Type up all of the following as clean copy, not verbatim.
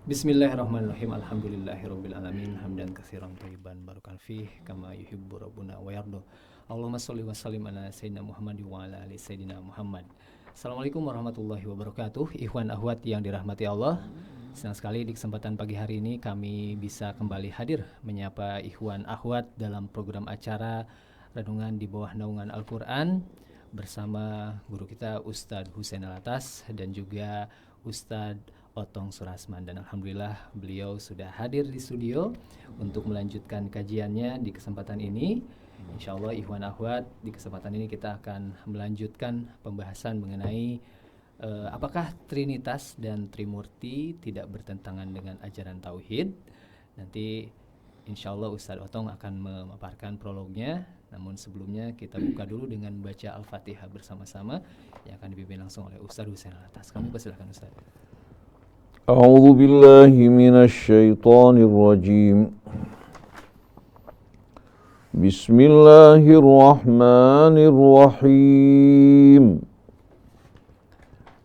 Bismillahirrahmanirrahim. Alhamdulillahirabbil alamin. Hamdan katsiran thayyiban barakan fih kama yuhibbu rabbuna wa yarda. Allahumma shalli wa sallim ala sayyidina Muhammad wa ala ali sayyidina Muhammad. Assalamualaikum warahmatullahi wabarakatuh. Ikhwan akhwat yang dirahmati Allah. Senang sekali di kesempatan pagi hari ini kami bisa kembali hadir menyapa ikhwan akhwat dalam program acara Renungan di bawah naungan Al-Qur'an bersama guru kita Ustadz Husain Alatas dan juga Ustadz Otong Surasman, dan alhamdulillah beliau sudah hadir di studio untuk melanjutkan kajiannya di kesempatan ini. Insyaallah ikhwan akhwat, di kesempatan ini kita akan melanjutkan pembahasan mengenai apakah Trinitas dan Trimurti tidak bertentangan dengan ajaran tauhid. Nanti insyaallah Ustadz Otong akan memaparkan prolognya. Namun sebelumnya kita buka dulu dengan baca Al-Fatihah bersama-sama yang akan dipimpin langsung oleh Ustadz Husain Alatas. Kami persilakan Ustadz. A'udzu billahi minasy syaithanir rajim. Bismillahirrahmanirrahim.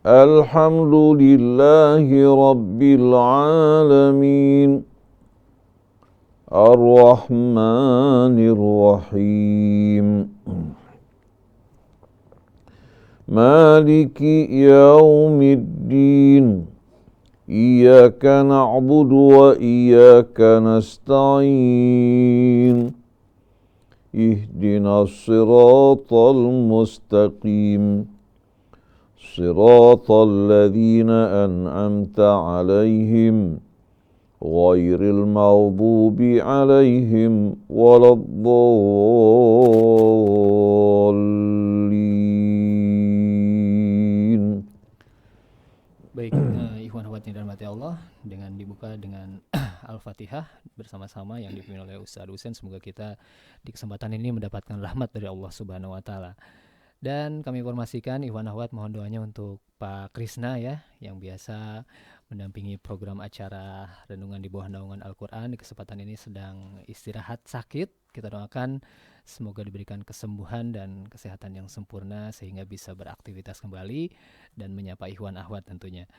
Alhamdulillahi rabbil alamin. Ar-Rahmanir Rahim. Maliki yaumiddin. Iyyaka na'budu wa iyyaka nasta'in. Ihdinas siratal mustaqim. Siratal ladzina an'amta 'alaihim ghairil maghdubi 'alaihim waladdallin. Baik, ikhwan akhwat yang dirahmati Allah, dengan dibuka dengan Al-Fatihah bersama-sama yang dipimpin oleh Ustadz Husain. Semoga kita di kesempatan ini mendapatkan rahmat dari Allah Subhanahu wa taala. Dan kami informasikan ikhwan akhwat, mohon doanya untuk Pak Krisna ya, yang biasa mendampingi program acara Renungan di bawah naungan Al-Qur'an. Di kesempatan ini sedang istirahat sakit. Kita doakan semoga diberikan kesembuhan dan kesehatan yang sempurna sehingga bisa beraktivitas kembali dan menyapa ikhwan akhwat tentunya.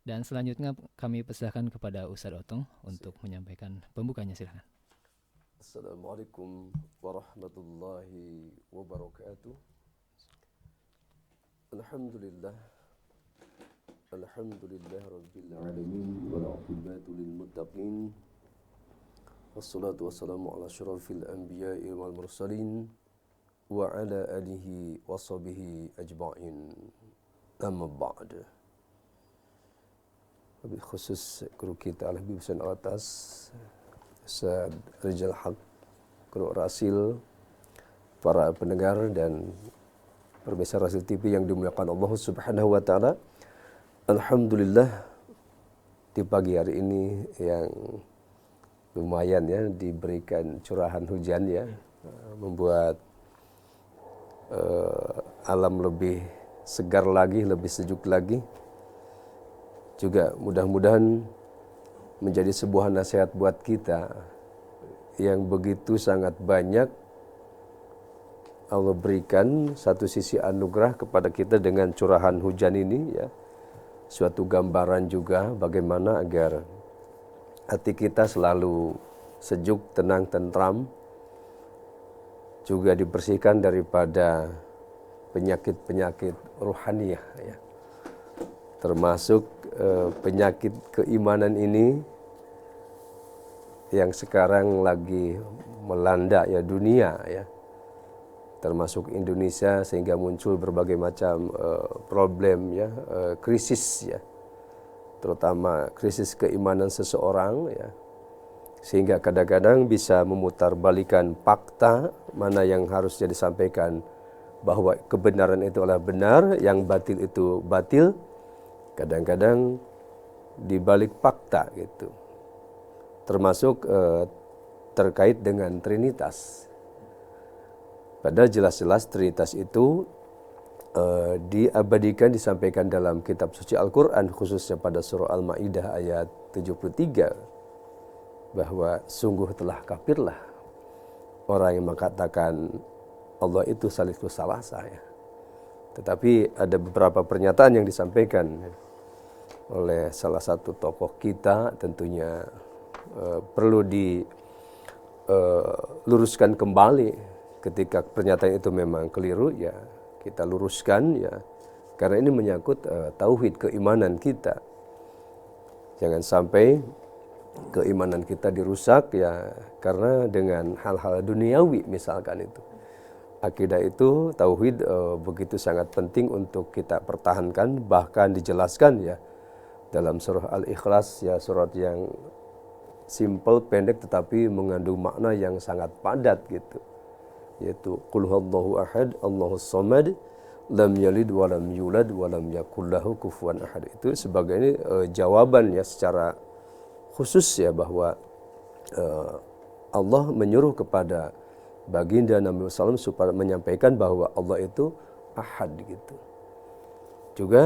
Dan selanjutnya kami persilakan kepada Ustadz Otong untuk menyampaikan pembukanya, silakan. Assalamualaikum warahmatullahi wabarakatuh. Alhamdulillah rabbil alamin wal 'aqibatu lil muttaqin. Wassalatu wassalamu ala asyrafil anbiya'i wal mursalin wa ala alihi washabihi ajma'in. Amma ba'd. Wabil khusus guru kita Al-Habib Husain Alatas, Ustaz Rijal Haq, Guru Rasil, para pendengar dan pemirsa Rasil TV yang dimuliakan Allah Subhanahu wa taala. Alhamdulillah di pagi hari ini yang lumayan ya diberikan curahan hujan ya, membuat alam lebih segar lagi, lebih sejuk lagi. Juga mudah-mudahan menjadi sebuah nasihat buat kita yang begitu sangat banyak Allah berikan satu sisi anugerah kepada kita dengan curahan hujan ini ya. Suatu gambaran juga bagaimana agar hati kita selalu sejuk, tenang, tentram, juga dibersihkan daripada penyakit-penyakit ruhaniyah ya. Termasuk penyakit keimanan ini yang sekarang lagi melanda ya dunia ya, termasuk Indonesia, sehingga muncul berbagai macam problem ya, krisis ya, terutama krisis keimanan seseorang ya, sehingga kadang-kadang bisa memutarbalikkan fakta mana yang harusnya disampaikan bahwa kebenaran itu adalah benar, yang batil itu batil, kadang-kadang dibalik fakta gitu, termasuk terkait dengan Trinitas. Padahal jelas-jelas Trinitas itu diabadikan, disampaikan dalam kitab suci Al-Quran, khususnya pada surah Al-Ma'idah ayat 73, bahwa sungguh telah kafirlah orang yang mengatakan Allah itu salisus salasa ya. Tetapi ada beberapa pernyataan yang disampaikan oleh salah satu tokoh kita, tentunya perlu diluruskan kembali. Ketika pernyataan itu memang keliru, ya kita luruskan, ya, karena ini menyangkut tauhid, keimanan kita. Jangan sampai keimanan kita dirusak, ya, karena dengan hal-hal duniawi misalkan itu. Akidah itu, tauhid begitu sangat penting untuk kita pertahankan, bahkan dijelaskan ya dalam surah Al-Ikhlas, ya, surat yang simple, pendek, tetapi mengandung makna yang sangat padat gitu, yaitu qul huwallahu ahad, Allahus samad, lam yalid wa lam yulad wa lam yakul lahu kufuwan ahad. Itu sebagai jawaban ya secara khusus ya bahwa Allah menyuruh kepada baginda Nabi SAW supaya menyampaikan bahwa Allah itu ahad gitu. Juga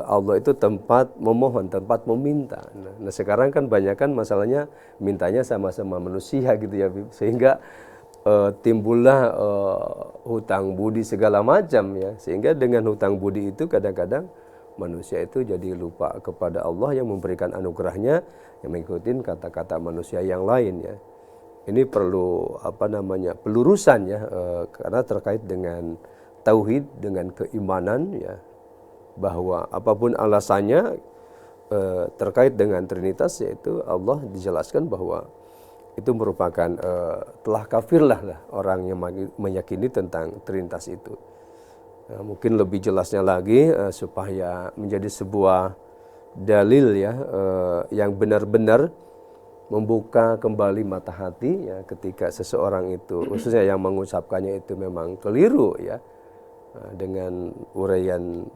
Allah itu tempat memohon, tempat meminta. Nah sekarang kan banyak kan masalahnya mintanya sama-sama manusia gitu ya, sehingga timbullah hutang budi segala macam ya. Sehingga dengan hutang budi itu kadang-kadang manusia itu jadi lupa kepada Allah yang memberikan anugerahnya, yang mengikuti kata-kata manusia yang lain ya. Ini perlu pelurusan ya, karena terkait dengan tauhid, dengan keimanan ya, bahwa apapun alasannya terkait dengan Trinitas, yaitu Allah dijelaskan bahwa itu merupakan telah kafirlah orang yang meyakini tentang Trinitas itu. Mungkin lebih jelasnya lagi supaya menjadi sebuah dalil ya yang benar-benar membuka kembali mata hati ya, ketika seseorang itu khususnya yang mengucapkannya itu memang keliru ya. Dengan uraian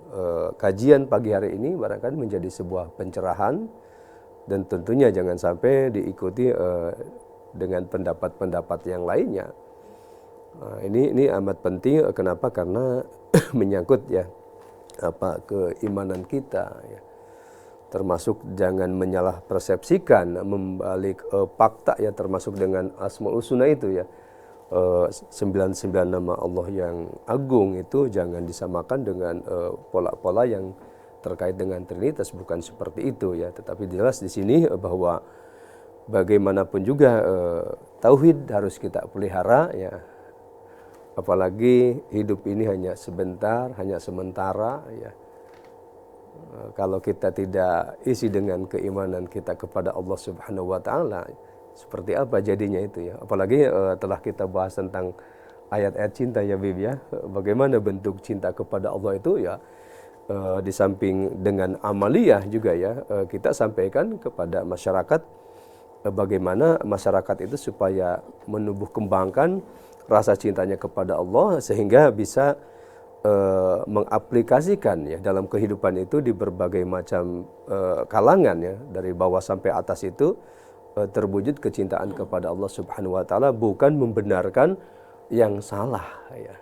kajian pagi hari ini barangkali menjadi sebuah pencerahan, dan tentunya jangan sampai diikuti dengan pendapat-pendapat yang lainnya. Ini amat penting. Kenapa? Karena menyangkut ya keimanan kita ya. Termasuk jangan menyalah persepsikan membalik fakta ya, termasuk dengan Asmaul Husna itu ya. 99 nama Allah yang agung itu jangan disamakan dengan pola-pola yang terkait dengan Trinitas, bukan seperti itu ya. Tetapi jelas di sini bahwa bagaimanapun juga tauhid harus kita pelihara ya. Apalagi hidup ini hanya sebentar, hanya sementara ya. Kalau kita tidak isi dengan keimanan kita kepada Allah Subhanahu wa taala, seperti apa jadinya itu ya. Apalagi telah kita bahas tentang ayat-ayat cinta ya Bib ya. Bagaimana bentuk cinta kepada Allah itu ya, di samping dengan amaliyah juga ya, kita sampaikan kepada masyarakat bagaimana masyarakat itu supaya menumbuh kembangkan rasa cintanya kepada Allah, sehingga bisa mengaplikasikan ya dalam kehidupan itu di berbagai macam kalangan ya, dari bawah sampai atas itu terwujud kecintaan kepada Allah Subhanahu wa taala, bukan membenarkan yang salah ya.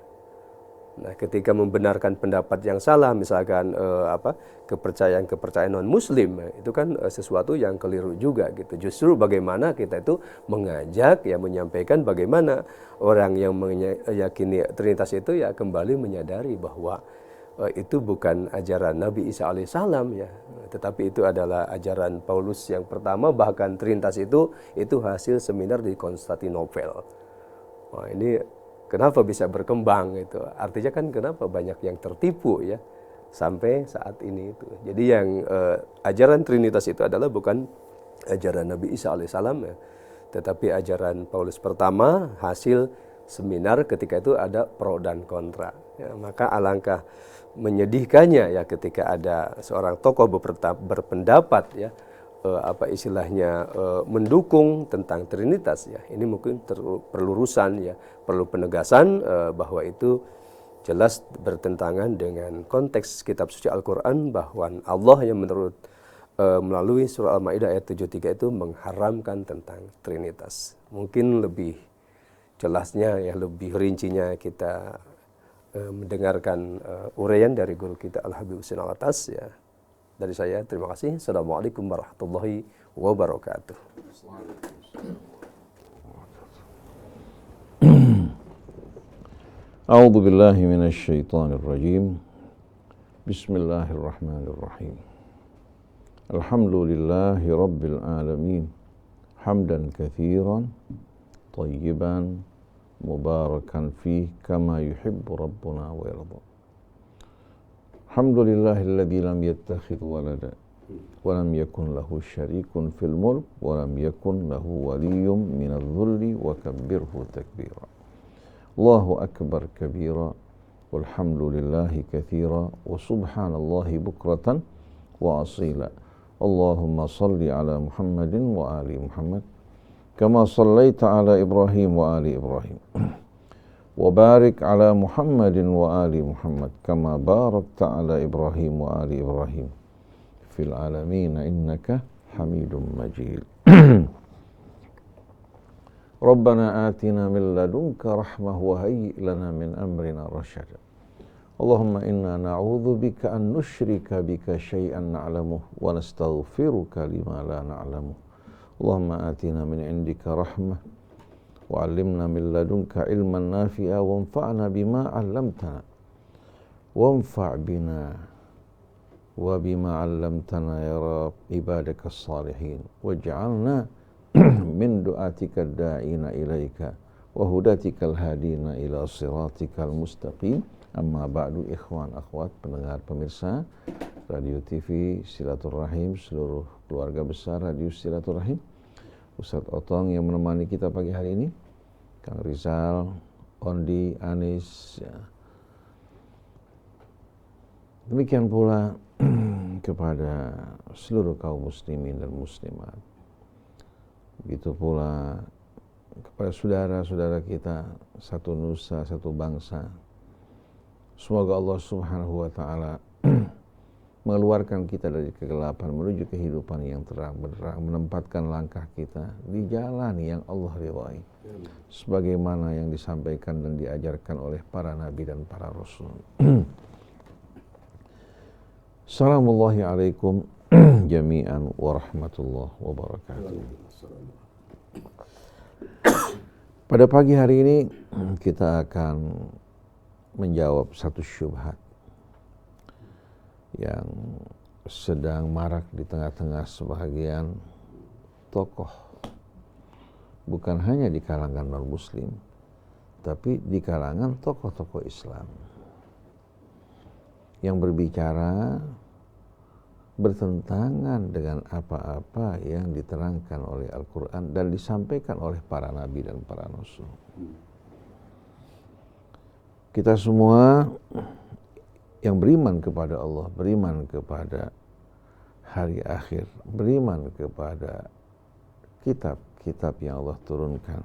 Nah, ketika membenarkan pendapat yang salah, misalkan kepercayaan non muslim, itu kan sesuatu yang keliru juga gitu. Justru bagaimana kita itu mengajak ya, menyampaikan bagaimana orang yang meyakini Trinitas itu ya kembali menyadari bahwa itu bukan ajaran Nabi Isa alaihissalam ya, tetapi itu adalah ajaran Paulus yang pertama. Bahkan Trinitas itu hasil seminar di Konstantinopel. Wah, ini kenapa bisa berkembang itu? Artinya kan kenapa banyak yang tertipu ya sampai saat ini itu. Jadi yang ajaran Trinitas itu adalah bukan ajaran Nabi Isa alaihissalam ya, tetapi ajaran Paulus pertama, hasil seminar ketika itu ada pro dan kontra. Ya, maka alangkah menyedihkannya ya ketika ada seorang tokoh berpendapat ya mendukung tentang Trinitas ya. Ini mungkin perlurusan ya, perlu penegasan bahwa itu jelas bertentangan dengan konteks kitab suci Al-Qur'an, bahwa Allah yang melalui surah Al-Maidah ayat 73 itu mengharamkan tentang Trinitas. Mungkin lebih jelasnya ya, lebih rincinya kita mendengarkan uraian dari guru kita Al-Habib Husain Alatas ya. Dari saya terima kasih. Assalamualaikum warahmatullahi wabarakatuh. A'udzu billahi minasyaitonir rajim. Bismillahirrahmanirrahim. Alhamdulillahi Rabbil Alamin. Hamdan kathiran, tayyiban, mubarakan fih, kama yuhibbu Rabbuna wa yarda. Alhamdulillahilladzi lam yattakhidh walada, wa lam yakun lahu syarikun fil mulk, wa lam yakun lahu waliyyun minadh dhulli, wa kabbirhu takbira. Allahu akbar kabira, walhamdulillahi kathira, wa subhanallahi bukratan wa asila. Allahumma salli ala Muhammadin wa ali Muhammad kama sallaita ala Ibrahim wa ali Ibrahim wa barik ala Muhammadin wa ali Muhammad kama barakta ala Ibrahim wa ali Ibrahim fil alamin innaka Hamidum Majid. Rabbana atina min ladunka rahmah wa hayyi lana min amrina rasyada. Allahumma inna na'udzu bika an nusyrika bika syai'an na'lamuh wa nastaghfiruka lima la na'lamuh. Allahumma atina min indika rahmah wa 'allimna min ladunka ilman nafi'a wanfa'na bima 'allamtana wanfa' bina wa bima 'allamtana ya rab ibadakas salihin waj'alna min du'atika da'ina ilaika wa hudatikal hadina ila siratikal mustaqim. Amma ba'du, ikhwan akhwat pendengar pemirsa Radio TV Silaturahim, seluruh keluarga besar Radio Silaturahim, Ustadz Otong yang menemani kita pagi hari ini, Kang Rizal, Ondi, Anis, ya. Demikian pula kepada seluruh kaum muslimin dan muslimat. Begitu pula kepada saudara-saudara kita satu nusa, satu bangsa. Semoga Allah Subhanahu wa ta'ala mengeluarkan kita dari kegelapan menuju kehidupan yang terang benderang, menempatkan langkah kita di jalan yang Allah ridhai, sebagaimana yang disampaikan dan diajarkan oleh para nabi dan para rasul. Assalamualaikum alaikum jami'an wa rahmatullahi wa barakatuh. Pada pagi hari ini kita akan menjawab satu syubhat yang sedang marak di tengah-tengah sebagian tokoh, bukan hanya di kalangan non-muslim, tapi di kalangan tokoh-tokoh Islam yang berbicara bertentangan dengan apa-apa yang diterangkan oleh Al-Quran dan disampaikan oleh para nabi dan para rasul. Kita semua yang beriman kepada Allah, beriman kepada hari akhir, beriman kepada kitab-kitab yang Allah turunkan.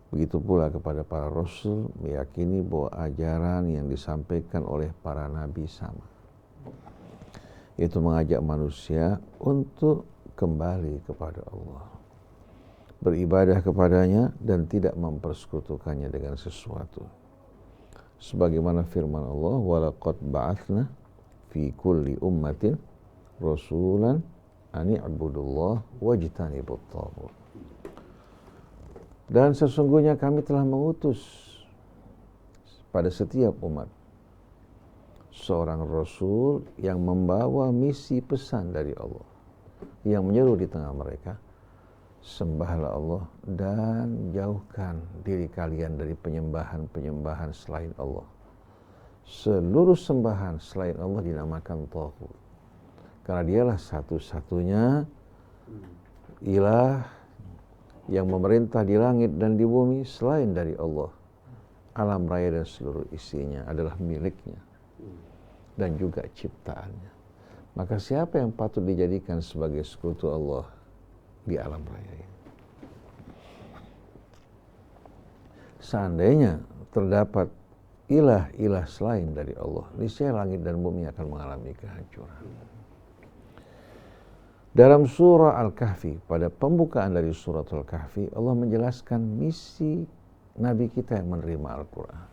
Begitu pula kepada para rasul, meyakini bahwa ajaran yang disampaikan oleh para nabi sama. Yaitu mengajak manusia untuk kembali kepada Allah, beribadah kepadanya dan tidak mempersekutukannya dengan sesuatu. Sebagaimana firman Allah, walaqad ba'atsna fi kulli ummatin rasulan an i'budullah wajtanibut taghut. Dan sesungguhnya kami telah mengutus pada setiap umat seorang rasul yang membawa misi pesan dari Allah, yang menyeru di tengah mereka, sembahlah Allah dan jauhkan diri kalian dari penyembahan-penyembahan selain Allah. Seluruh sembahan selain Allah dinamakan taghut, karena dialah satu-satunya ilah yang memerintah di langit dan di bumi selain dari Allah. Alam raya dan seluruh isinya adalah miliknya dan juga ciptaannya. Maka siapa yang patut dijadikan sebagai sekutu Allah di alam raya ini? Seandainya terdapat ilah-ilah selain dari Allah, niscaya langit dan bumi akan mengalami kehancuran. Dalam surah Al-Kahfi, pada pembukaan dari surat Al-Kahfi, Allah menjelaskan misi Nabi kita yang menerima Al-Quran.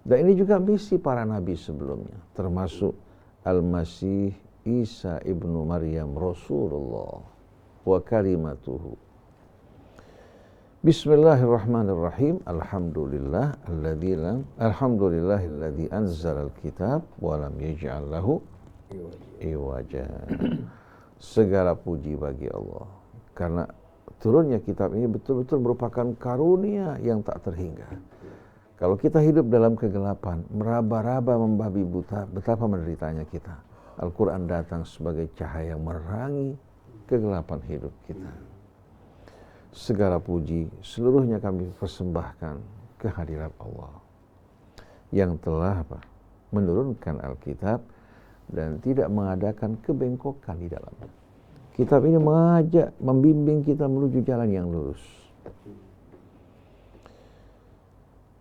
Dan ini juga misi para nabi sebelumnya, termasuk Al-Masih Isa ibnu Maryam Rasulullah wa kalimatuhu. Bismillahirrahmanirrahim. Alhamdulillahilladzi anzala al-kitab wa lam yaj'al lahu iwaja. Segala puji bagi Allah, karena turunnya kitab ini betul-betul merupakan karunia yang tak terhingga. Kalau kita hidup dalam kegelapan, meraba-raba membabi buta, betapa menderitanya kita. Al-Quran datang sebagai cahaya yang menerangi kegelapan hidup kita. Segala puji seluruhnya kami persembahkan kehadirat Allah yang telah menurunkan Alkitab dan tidak mengadakan kebengkokan di dalamnya. Kitab ini mengajak, membimbing kita menuju jalan yang lurus.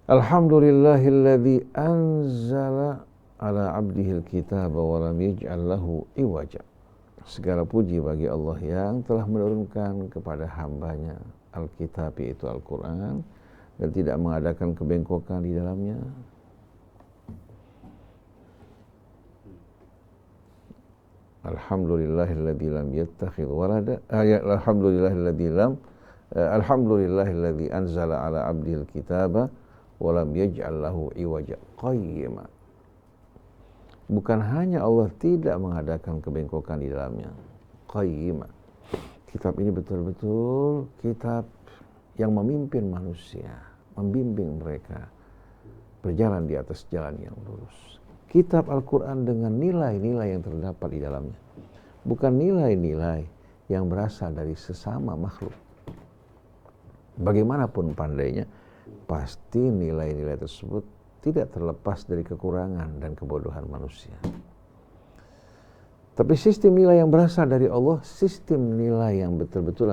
Alhamdulillahilladzi anzala ala abdihil kitaba wa lam yaj'al lahu iwaja. Segala puji bagi Allah yang telah menurunkan kepada hambanya Alkitab, yaitu Al-Quran, dan tidak mengadakan kebengkokan di dalamnya. Alhamdulillahilladzi lam yattakhidh walada. Alhamdulillahilladzi anzala ala abdihil kitaba wa lam yaj'al lahu iwaja qayyima. Bukan hanya Allah tidak mengadakan kebengkokan di dalamnya, qayyima. Kitab ini betul-betul kitab yang memimpin manusia, membimbing mereka berjalan di atas jalan yang lurus. Kitab Al-Quran dengan nilai-nilai yang terdapat di dalamnya, bukan nilai-nilai yang berasal dari sesama makhluk. Bagaimanapun pandainya, pasti nilai-nilai tersebut tidak terlepas dari kekurangan dan kebodohan manusia. Tapi sistem nilai yang berasal dari Allah, sistem nilai yang betul-betul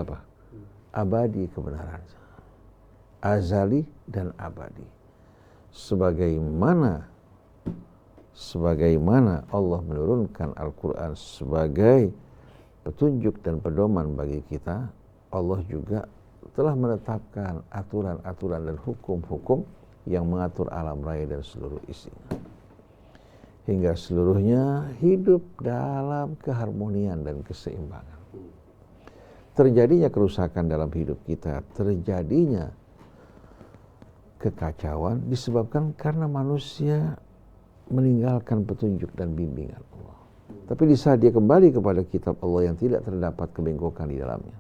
abadi kebenaran, azali dan abadi. Sebagaimana Allah menurunkan Al-Quran sebagai petunjuk dan pedoman bagi kita, Allah juga telah menetapkan aturan-aturan dan hukum-hukum yang mengatur alam raya dan seluruh isinya, hingga seluruhnya hidup dalam keharmonian dan keseimbangan. Terjadinya kerusakan dalam hidup kita, terjadinya kekacauan disebabkan karena manusia meninggalkan petunjuk dan bimbingan Allah. Tapi di saat dia kembali kepada kitab Allah yang tidak terdapat kebengkokan di dalamnya,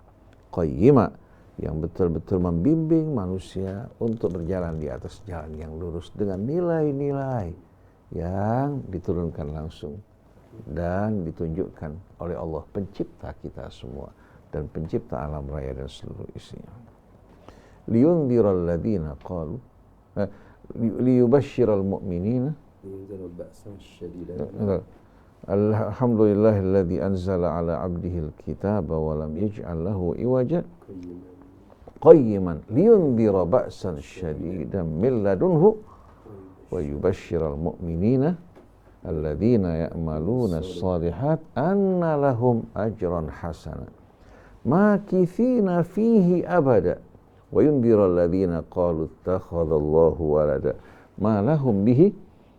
qayyima, yang betul-betul membimbing manusia untuk berjalan di atas jalan yang lurus dengan nilai-nilai yang diturunkan langsung dan ditunjukkan oleh Allah, pencipta kita semua dan pencipta alam raya dan seluruh isinya. Liyundhiral ladzina qalu liyubashshiral mu'minina. Alhamdulillahilladzi anzala ala abdihil kitaba wa lam yaj'al lahu iwaja qayyiman liyundhira ba'san syadidan min ladunhu wa yubashshiral mu'minina alladzina ya'maluna as-shalihat anna lahum ajran hasana makithina fihi abada wa yundhira alladzina qalu ittakhadallahu walada ma lahum bihi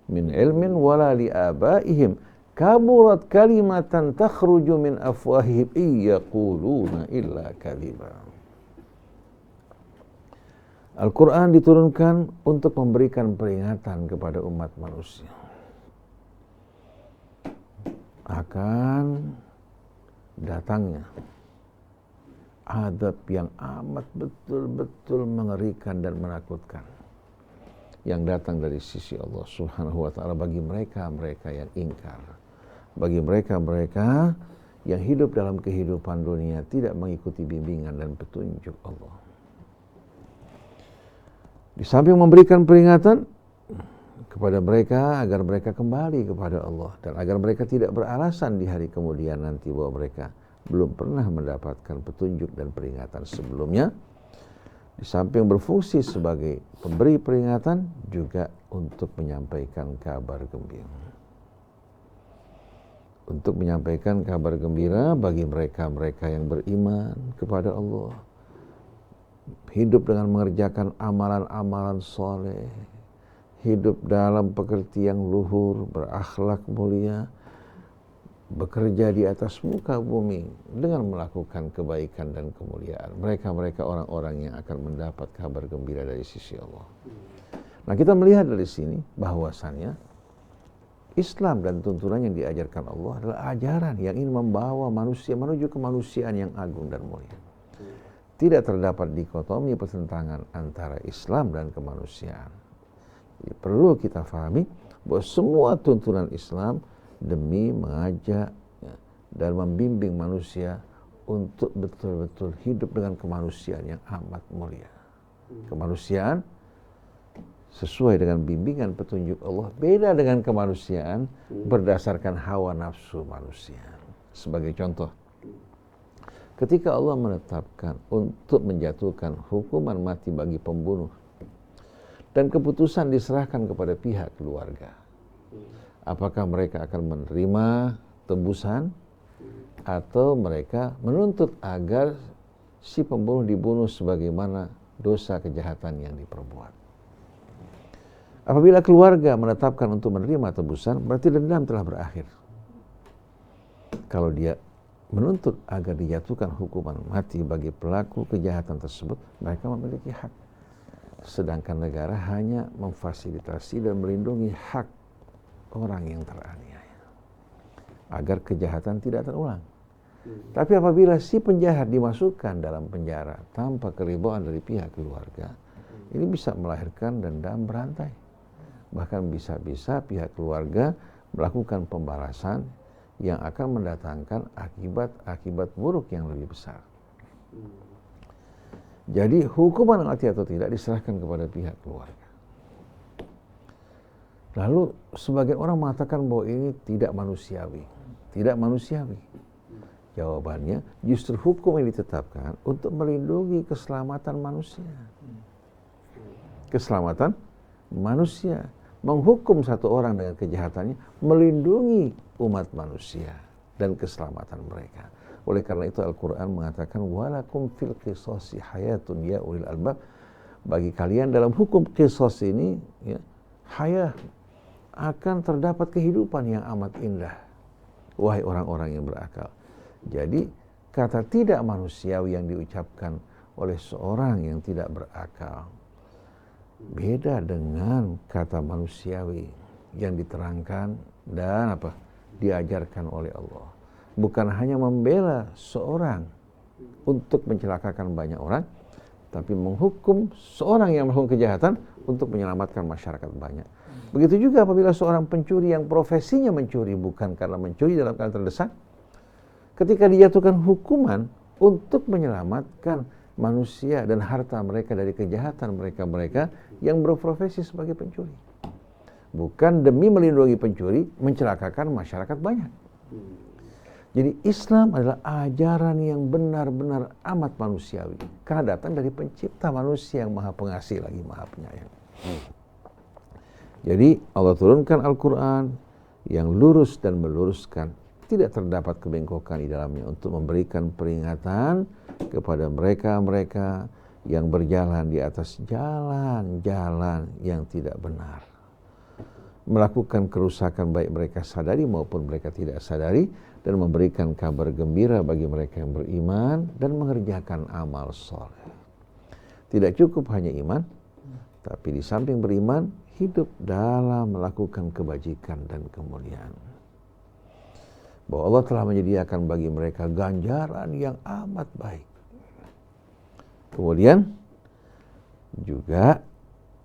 min ilmin wala li abaihim kaburat kalimatan takhruju min afwahihim yaquluna illa kadhiba. Al-Quran diturunkan untuk memberikan peringatan kepada umat manusia akan datangnya azab yang amat betul-betul mengerikan dan menakutkan yang datang dari sisi Allah Subhanahu wa ta'ala bagi mereka-mereka yang ingkar, bagi mereka-mereka yang hidup dalam kehidupan dunia tidak mengikuti bimbingan dan petunjuk Allah. Di samping memberikan peringatan kepada mereka agar mereka kembali kepada Allah dan agar mereka tidak beralasan di hari kemudian nanti bahwa mereka belum pernah mendapatkan petunjuk dan peringatan sebelumnya. Di samping berfungsi sebagai pemberi peringatan, juga untuk menyampaikan kabar gembira. Untuk menyampaikan kabar gembira bagi mereka-mereka yang beriman kepada Allah, hidup dengan mengerjakan amalan-amalan soleh, hidup dalam pekerti yang luhur, berakhlak mulia, bekerja di atas muka bumi dengan melakukan kebaikan dan kemuliaan. Mereka-mereka orang-orang yang akan mendapat kabar gembira dari sisi Allah. Nah, kita melihat dari sini bahwasannya Islam dan tuntunan yang diajarkan Allah adalah ajaran yang ingin membawa manusia menuju kemanusiaan yang agung dan mulia. Tidak terdapat dikotomi pertentangan antara Islam dan kemanusiaan. Jadi, perlu kita pahami bahwa semua tuntunan Islam demi mengajak dan membimbing manusia untuk betul-betul hidup dengan kemanusiaan yang amat mulia. Kemanusiaan sesuai dengan bimbingan petunjuk Allah, beda dengan kemanusiaan berdasarkan hawa nafsu manusia. Sebagai contoh, ketika Allah menetapkan untuk menjatuhkan hukuman mati bagi pembunuh dan keputusan diserahkan kepada pihak keluarga, apakah mereka akan menerima tebusan atau mereka menuntut agar si pembunuh dibunuh sebagaimana dosa kejahatan yang diperbuat? Apabila keluarga menetapkan untuk menerima tebusan, berarti dendam telah berakhir. Kalau dia menuntut agar dijatuhkan hukuman mati bagi pelaku kejahatan tersebut, mereka memiliki hak. Sedangkan negara hanya memfasilitasi dan melindungi hak orang yang teraniaya agar kejahatan tidak terulang. Tapi apabila si penjahat dimasukkan dalam penjara tanpa keridhaan dari pihak keluarga, ini bisa melahirkan dendam berantai. Bahkan bisa-bisa pihak keluarga melakukan pembalasan yang akan mendatangkan akibat buruk yang lebih besar. Jadi hukuman mati atau tidak diserahkan kepada pihak keluarga. Lalu sebagian orang mengatakan bahwa ini tidak manusiawi. Tidak manusiawi. Jawabannya, justru hukum yang ditetapkan untuk melindungi keselamatan manusia. Keselamatan manusia. Menghukum satu orang dengan kejahatannya melindungi umat manusia dan keselamatan mereka. Oleh karena itu Al-Quran mengatakan walakum fil qisasi hayatun ya ulil albab. Bagi kalian dalam hukum qisas ini ya, hayah akan terdapat kehidupan yang amat indah. Wahai orang-orang yang berakal. Jadi kata tidak manusiawi yang diucapkan oleh seorang yang tidak berakal beda dengan kata manusiawi yang diterangkan dan diajarkan oleh Allah. Bukan hanya membela seorang untuk mencelakakan banyak orang, tapi menghukum seorang yang melakukan kejahatan untuk menyelamatkan masyarakat banyak. Begitu juga apabila seorang pencuri yang profesinya mencuri bukan karena mencuri dalam keadaan terdesak, ketika dijatuhkan hukuman untuk menyelamatkan manusia dan harta mereka dari kejahatan mereka yang berprofesi sebagai pencuri. Bukan demi melindungi pencuri, mencelakakan masyarakat banyak. Jadi Islam adalah ajaran yang benar-benar amat manusiawi. Karena datang dari pencipta manusia yang maha pengasih lagi maha penyayang. Jadi Allah turunkan Al-Quran yang lurus dan meluruskan. Tidak terdapat kebengkokan di dalamnya untuk memberikan peringatan kepada mereka-mereka yang berjalan di atas jalan-jalan yang tidak benar. Melakukan kerusakan baik mereka sadari maupun mereka tidak sadari, dan memberikan kabar gembira bagi mereka yang beriman dan mengerjakan amal soleh. Tidak cukup hanya iman, tapi di samping beriman, hidup dalam melakukan kebajikan dan kemuliaan. Bahwa Allah telah menyediakan bagi mereka ganjaran yang amat baik. Kemudian juga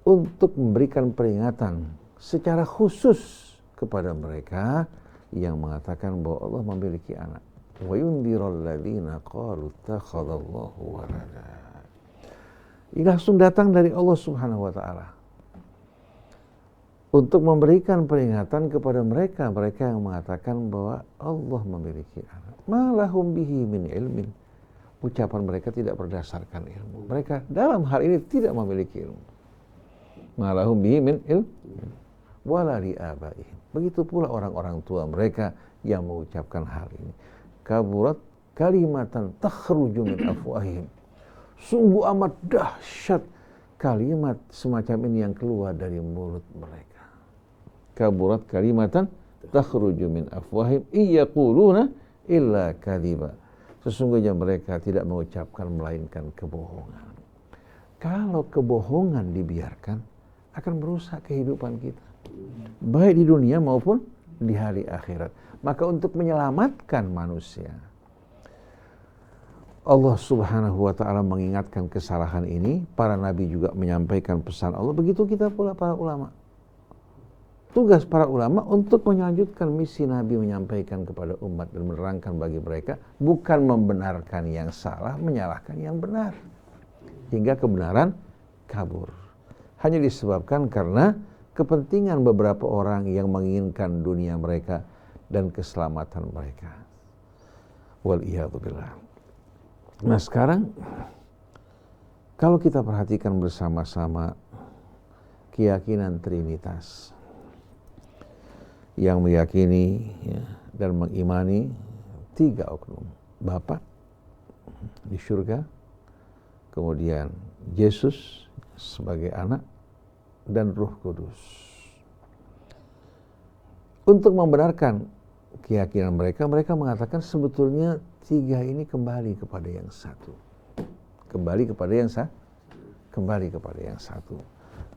untuk memberikan peringatan secara khusus kepada mereka yang mengatakan bahwa Allah memiliki anak. Wa yundirul ladzina qalu takhadallahu walada. Ini langsung datang dari Allah Subhanahu wa taala. Untuk memberikan peringatan kepada mereka yang mengatakan bahwa Allah memiliki anak. Ma lahum bihi min ilmin. Ucapan mereka tidak berdasarkan ilmu. Mereka dalam hal ini tidak memiliki ilmu. Ma lahum bihi min ilmin. Wala li abaihim. Begitu pula orang-orang tua mereka yang mengucapkan hal ini. Kaburat kalimatan takhruju min afwahihim. Sungguh amat dahsyat kalimat semacam ini yang keluar dari mulut mereka. Kaburat kalimatan takhruju min afwahim iyaquluna illa kadhiba. Sesungguhnya mereka tidak mengucapkan melainkan kebohongan. Kalau kebohongan dibiarkan akan merusak kehidupan kita, baik di dunia maupun di hari akhirat. Maka untuk menyelamatkan manusia, Allah Subhanahu wa ta'ala mengingatkan kesalahan ini. Para nabi juga menyampaikan pesan Allah. Begitu kita pula para ulama. Tugas para ulama untuk melanjutkan misi Nabi, menyampaikan kepada umat dan menerangkan bagi mereka, bukan membenarkan yang salah, menyalahkan yang benar, hingga kebenaran kabur. Hanya disebabkan karena kepentingan beberapa orang yang menginginkan dunia mereka dan keselamatan mereka. Waliyadzubillah. Nah sekarang kalau kita perhatikan bersama-sama keyakinan Trinitas yang meyakini dan mengimani 3 oknum, Bapa di surga, kemudian Yesus sebagai anak, dan Ruh Kudus. Untuk membenarkan keyakinan mereka, mereka mengatakan sebetulnya 3 ini kembali kepada yang satu. Kembali kepada yang satu.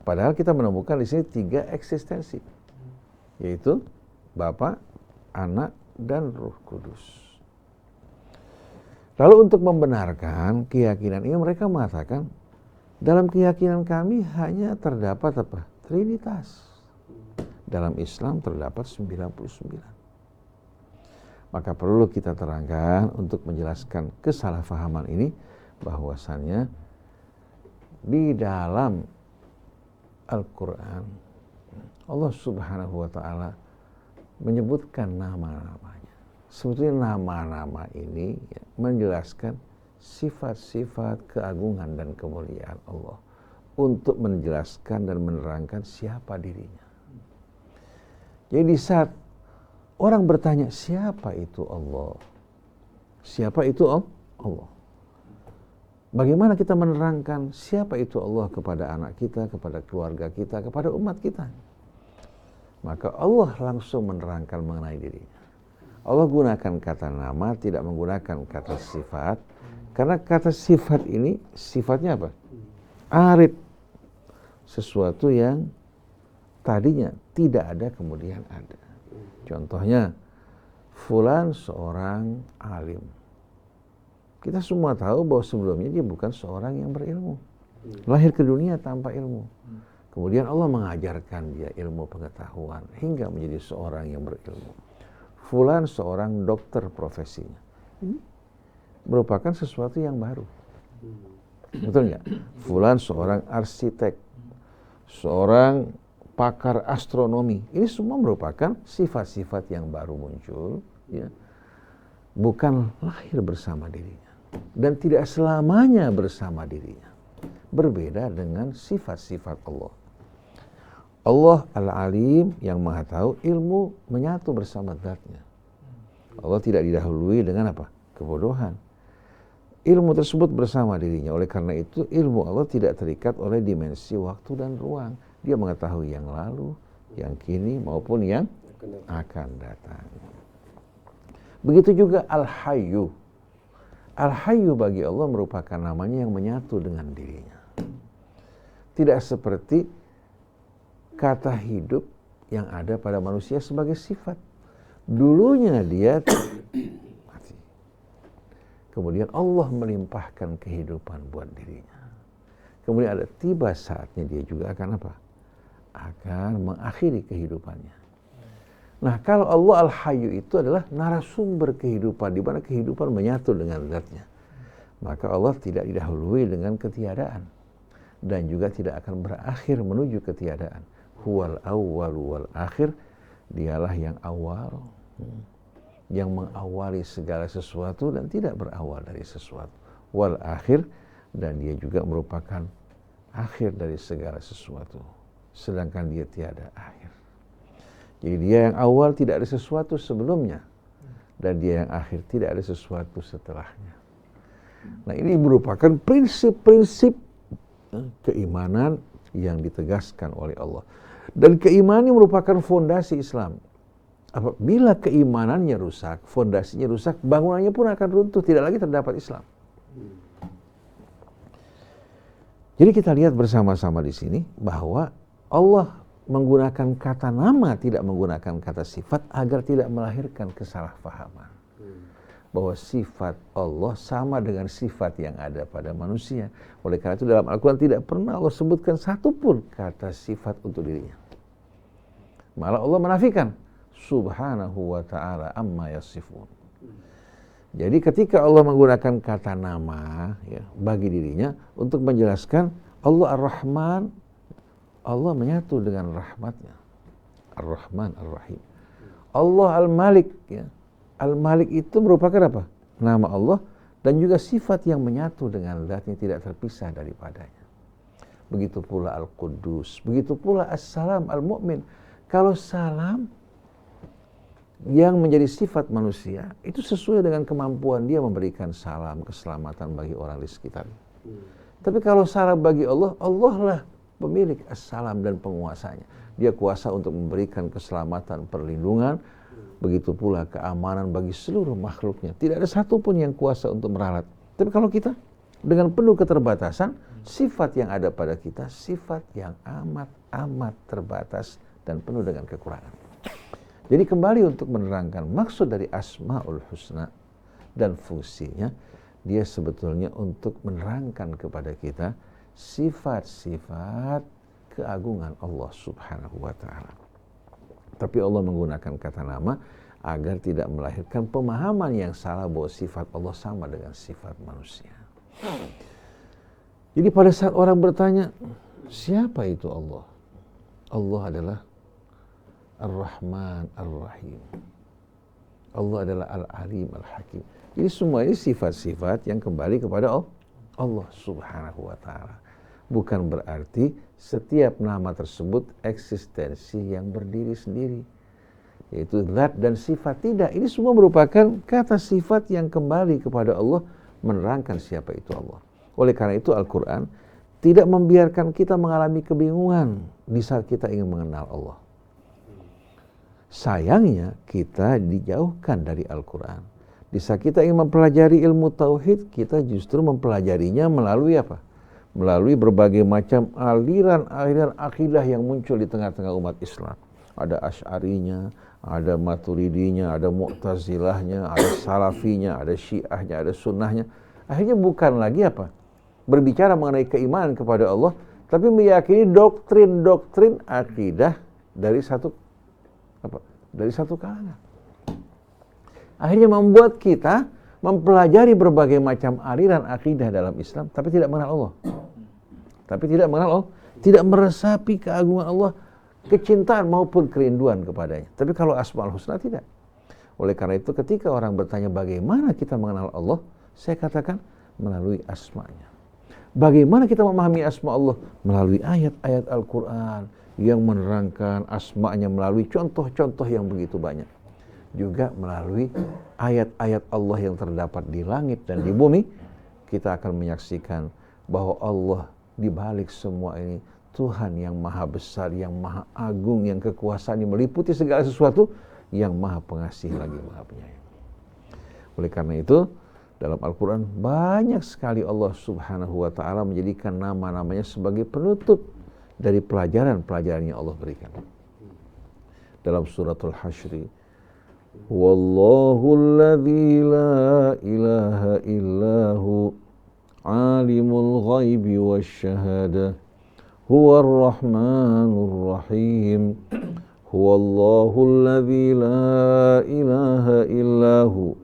Padahal kita menemukan di sini 3 eksistensi, yaitu Bapa, Anak, dan Ruh Kudus. Lalu untuk membenarkan keyakinan ini mereka mengatakan, dalam keyakinan kami hanya terdapat apa? Trinitas. Dalam Islam terdapat 99. Maka perlu kita terangkan untuk menjelaskan kesalahpahaman ini, bahwasannya di dalam Al-Quran Allah Subhanahu wa ta'ala menyebutkan nama-namanya. Sebetulnya nama-nama ini menjelaskan sifat-sifat keagungan dan kemuliaan Allah, untuk menjelaskan dan menerangkan siapa dirinya. Jadi di saat orang bertanya, siapa itu Allah? Siapa itu Allah? Bagaimana kita menerangkan siapa itu Allah kepada anak kita, kepada keluarga kita, kepada umat kita? Maka Allah langsung menerangkan mengenai dirinya. Allah gunakan kata nama, tidak menggunakan kata sifat. Karena kata sifat ini sifatnya apa? Arid. Sesuatu yang tadinya tidak ada kemudian ada. Contohnya, fulan seorang alim. Kita semua tahu bahwa sebelumnya dia bukan seorang yang berilmu. Lahir ke dunia tanpa ilmu. Kemudian Allah mengajarkan dia ilmu pengetahuan hingga menjadi seorang yang berilmu. Fulan seorang dokter profesinya. Ini merupakan sesuatu yang baru. Betul nggak? Fulan seorang arsitek, seorang pakar astronomi. Ini semua merupakan sifat-sifat yang baru muncul, ya. Bukan lahir bersama dirinya dan tidak selamanya bersama dirinya. Berbeda dengan sifat-sifat Allah. Allah Al-Alim yang Maha Tahu, ilmu menyatu bersama zatnya. Allah tidak didahului dengan apa? Kebodohan. Ilmu tersebut bersama dirinya. Oleh karena itu ilmu Allah tidak terikat oleh dimensi waktu dan ruang. Dia mengetahui yang lalu, yang kini maupun yang akan datang. Begitu juga Al-Hayyu. Al-Hayyu bagi Allah merupakan namanya yang menyatu dengan dirinya. Tidak seperti kata hidup yang ada pada manusia sebagai sifat. Dulunya dia mati. Kemudian Allah melimpahkan kehidupan buat dirinya. Kemudian ada tiba saatnya dia juga akan apa? Akan mengakhiri kehidupannya. Nah, kalau Allah Al-Hayyu itu adalah narasumber kehidupan, di mana kehidupan menyatu dengan zatnya. Maka Allah tidak didahului dengan ketiadaan. Dan juga tidak akan berakhir menuju ketiadaan. Huwal awwalu wal akhir. Dialah yang awal. Yang mengawali segala sesuatu dan tidak berawal dari sesuatu. Wal akhir. Dan dia juga merupakan akhir dari segala sesuatu. Sedangkan dia tiada akhir. Jadi dia yang awal tidak ada sesuatu sebelumnya. Dan dia yang akhir tidak ada sesuatu setelahnya. Nah, ini merupakan prinsip-prinsip keimanan yang ditegaskan oleh Allah. Dan keimanan ini merupakan fondasi Islam. Apabila keimanannya rusak, fondasinya rusak, bangunannya pun akan runtuh, tidak lagi terdapat Islam. Jadi kita lihat bersama-sama di sini bahwa Allah menggunakan kata nama, tidak menggunakan kata sifat agar tidak melahirkan kesalahpahaman. Bahwa sifat Allah sama dengan sifat yang ada pada manusia. Oleh karena itu dalam Al-Quran tidak pernah Allah sebutkan satupun kata sifat untuk dirinya. Malah Allah menafikan, subhanahu wa ta'ala amma yasifun. Jadi ketika Allah menggunakan kata nama ya, bagi dirinya untuk menjelaskan Allah Ar-Rahman, Allah menyatu dengan rahmatnya. Ar-Rahman Ar-Rahim. Allah Al-Malik ya. Al-Malik itu merupakan apa? Nama Allah dan juga sifat yang menyatu dengan zatnya, tidak terpisah daripadanya. Begitu pula Al-Quddus, begitu pula As-Salam Al-Mu'min. Kalau salam yang menjadi sifat manusia itu sesuai dengan kemampuan dia memberikan salam, keselamatan bagi orang di sekitarnya. Tapi kalau salam bagi Allah, Allah lah pemilik As-Salam dan penguasanya. Dia kuasa untuk memberikan keselamatan, perlindungan, begitu pula keamanan bagi seluruh makhluknya. Tidak ada satupun yang kuasa untuk meralat. Tapi kalau kita dengan penuh keterbatasan, sifat yang ada pada kita, sifat yang amat terbatas dan penuh dengan kekurangan. Jadi kembali untuk menerangkan maksud dari Asmaul Husna dan fungsinya, dia sebetulnya untuk menerangkan kepada kita sifat-sifat keagungan Allah Subhanahu wa ta'ala. Tapi Allah menggunakan kata nama agar tidak melahirkan pemahaman yang salah bahwa sifat Allah sama dengan sifat manusia. Jadi pada saat orang bertanya, siapa itu Allah? Allah adalah Ar-Rahman Ar-Rahim. Allah adalah Al-Alim Al-Hakim. Jadi semua ini sifat-sifat yang kembali kepada Allah Subhanahu wa ta'ala. Bukan berarti setiap nama tersebut eksistensi yang berdiri sendiri, yaitu zat dan sifat. Tidak, ini semua merupakan kata sifat yang kembali kepada Allah, menerangkan siapa itu Allah. Oleh karena itu Al-Quran tidak membiarkan kita mengalami kebingungan di saat kita ingin mengenal Allah. Sayangnya kita dijauhkan dari Al-Quran. Di saat kita ingin mempelajari ilmu tauhid, kita justru mempelajarinya melalui apa? Melalui berbagai macam aliran-aliran akidah yang muncul di tengah-tengah umat Islam. Ada Asy'arinya, ada Maturidinya, ada Mu'tazilahnya, ada Salafinya, ada Syiahnya, ada Sunnahnya. Akhirnya bukan lagi apa? Berbicara mengenai keimanan kepada Allah, tapi meyakini doktrin-doktrin akidah dari satu kalangan. Akhirnya membuat kita mempelajari berbagai macam aliran akidah dalam Islam, tapi tidak mengenal Allah. Tidak meresapi keagungan Allah, kecintaan maupun kerinduan kepadanya. Tapi kalau Asmaul Husna tidak. Oleh karena itu ketika orang bertanya bagaimana kita mengenal Allah, saya katakan melalui asmanya. Bagaimana kita memahami asma Allah? Melalui ayat-ayat Al-Quran yang menerangkan asmanya melalui contoh-contoh yang begitu banyak. Juga melalui ayat-ayat Allah yang terdapat di langit dan di bumi, kita akan menyaksikan bahwa Allah di balik semua ini Tuhan yang maha besar, yang maha agung, yang kekuasaannya meliputi segala sesuatu, yang maha pengasih lagi maha penyayang. Oleh karena itu dalam Al-Quran banyak sekali Allah Subhanahu wa ta'ala menjadikan nama-namanya sebagai penutup dari pelajaran-pelajaran yang Allah berikan. Dalam suratul Hasyri, Wallahu alladhi la ilaha illahu alimul ghaibi wasyahadah huwar rahmanur rahim huwallahu alladhi la ilaha illahu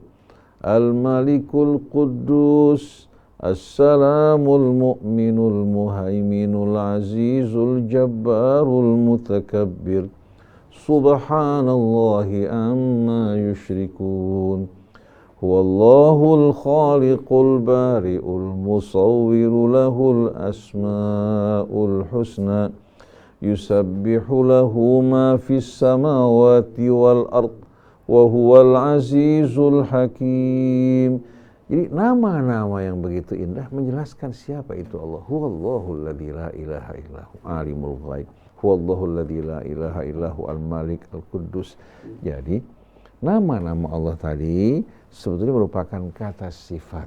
al-malikul quddus as-salamul mu'minul muhaiminul azizul jabbarul mutakabbir subhanallahi amma yushrikun huwallahul khaliqul bari'ul musawwiru lahul asma'ul husna yusabbihu lahu ma fis samawati wal ard wa huwal azizul hakim. Jadi nama-nama yang begitu indah menjelaskan siapa itu Allah. Huwallahul ladzi la ilaha illahu alimul ghaib. Huwallahul ladzi la ilaha illahu al-malik al-quddus. Jadi nama-nama Allah tadi sebetulnya merupakan kata sifat.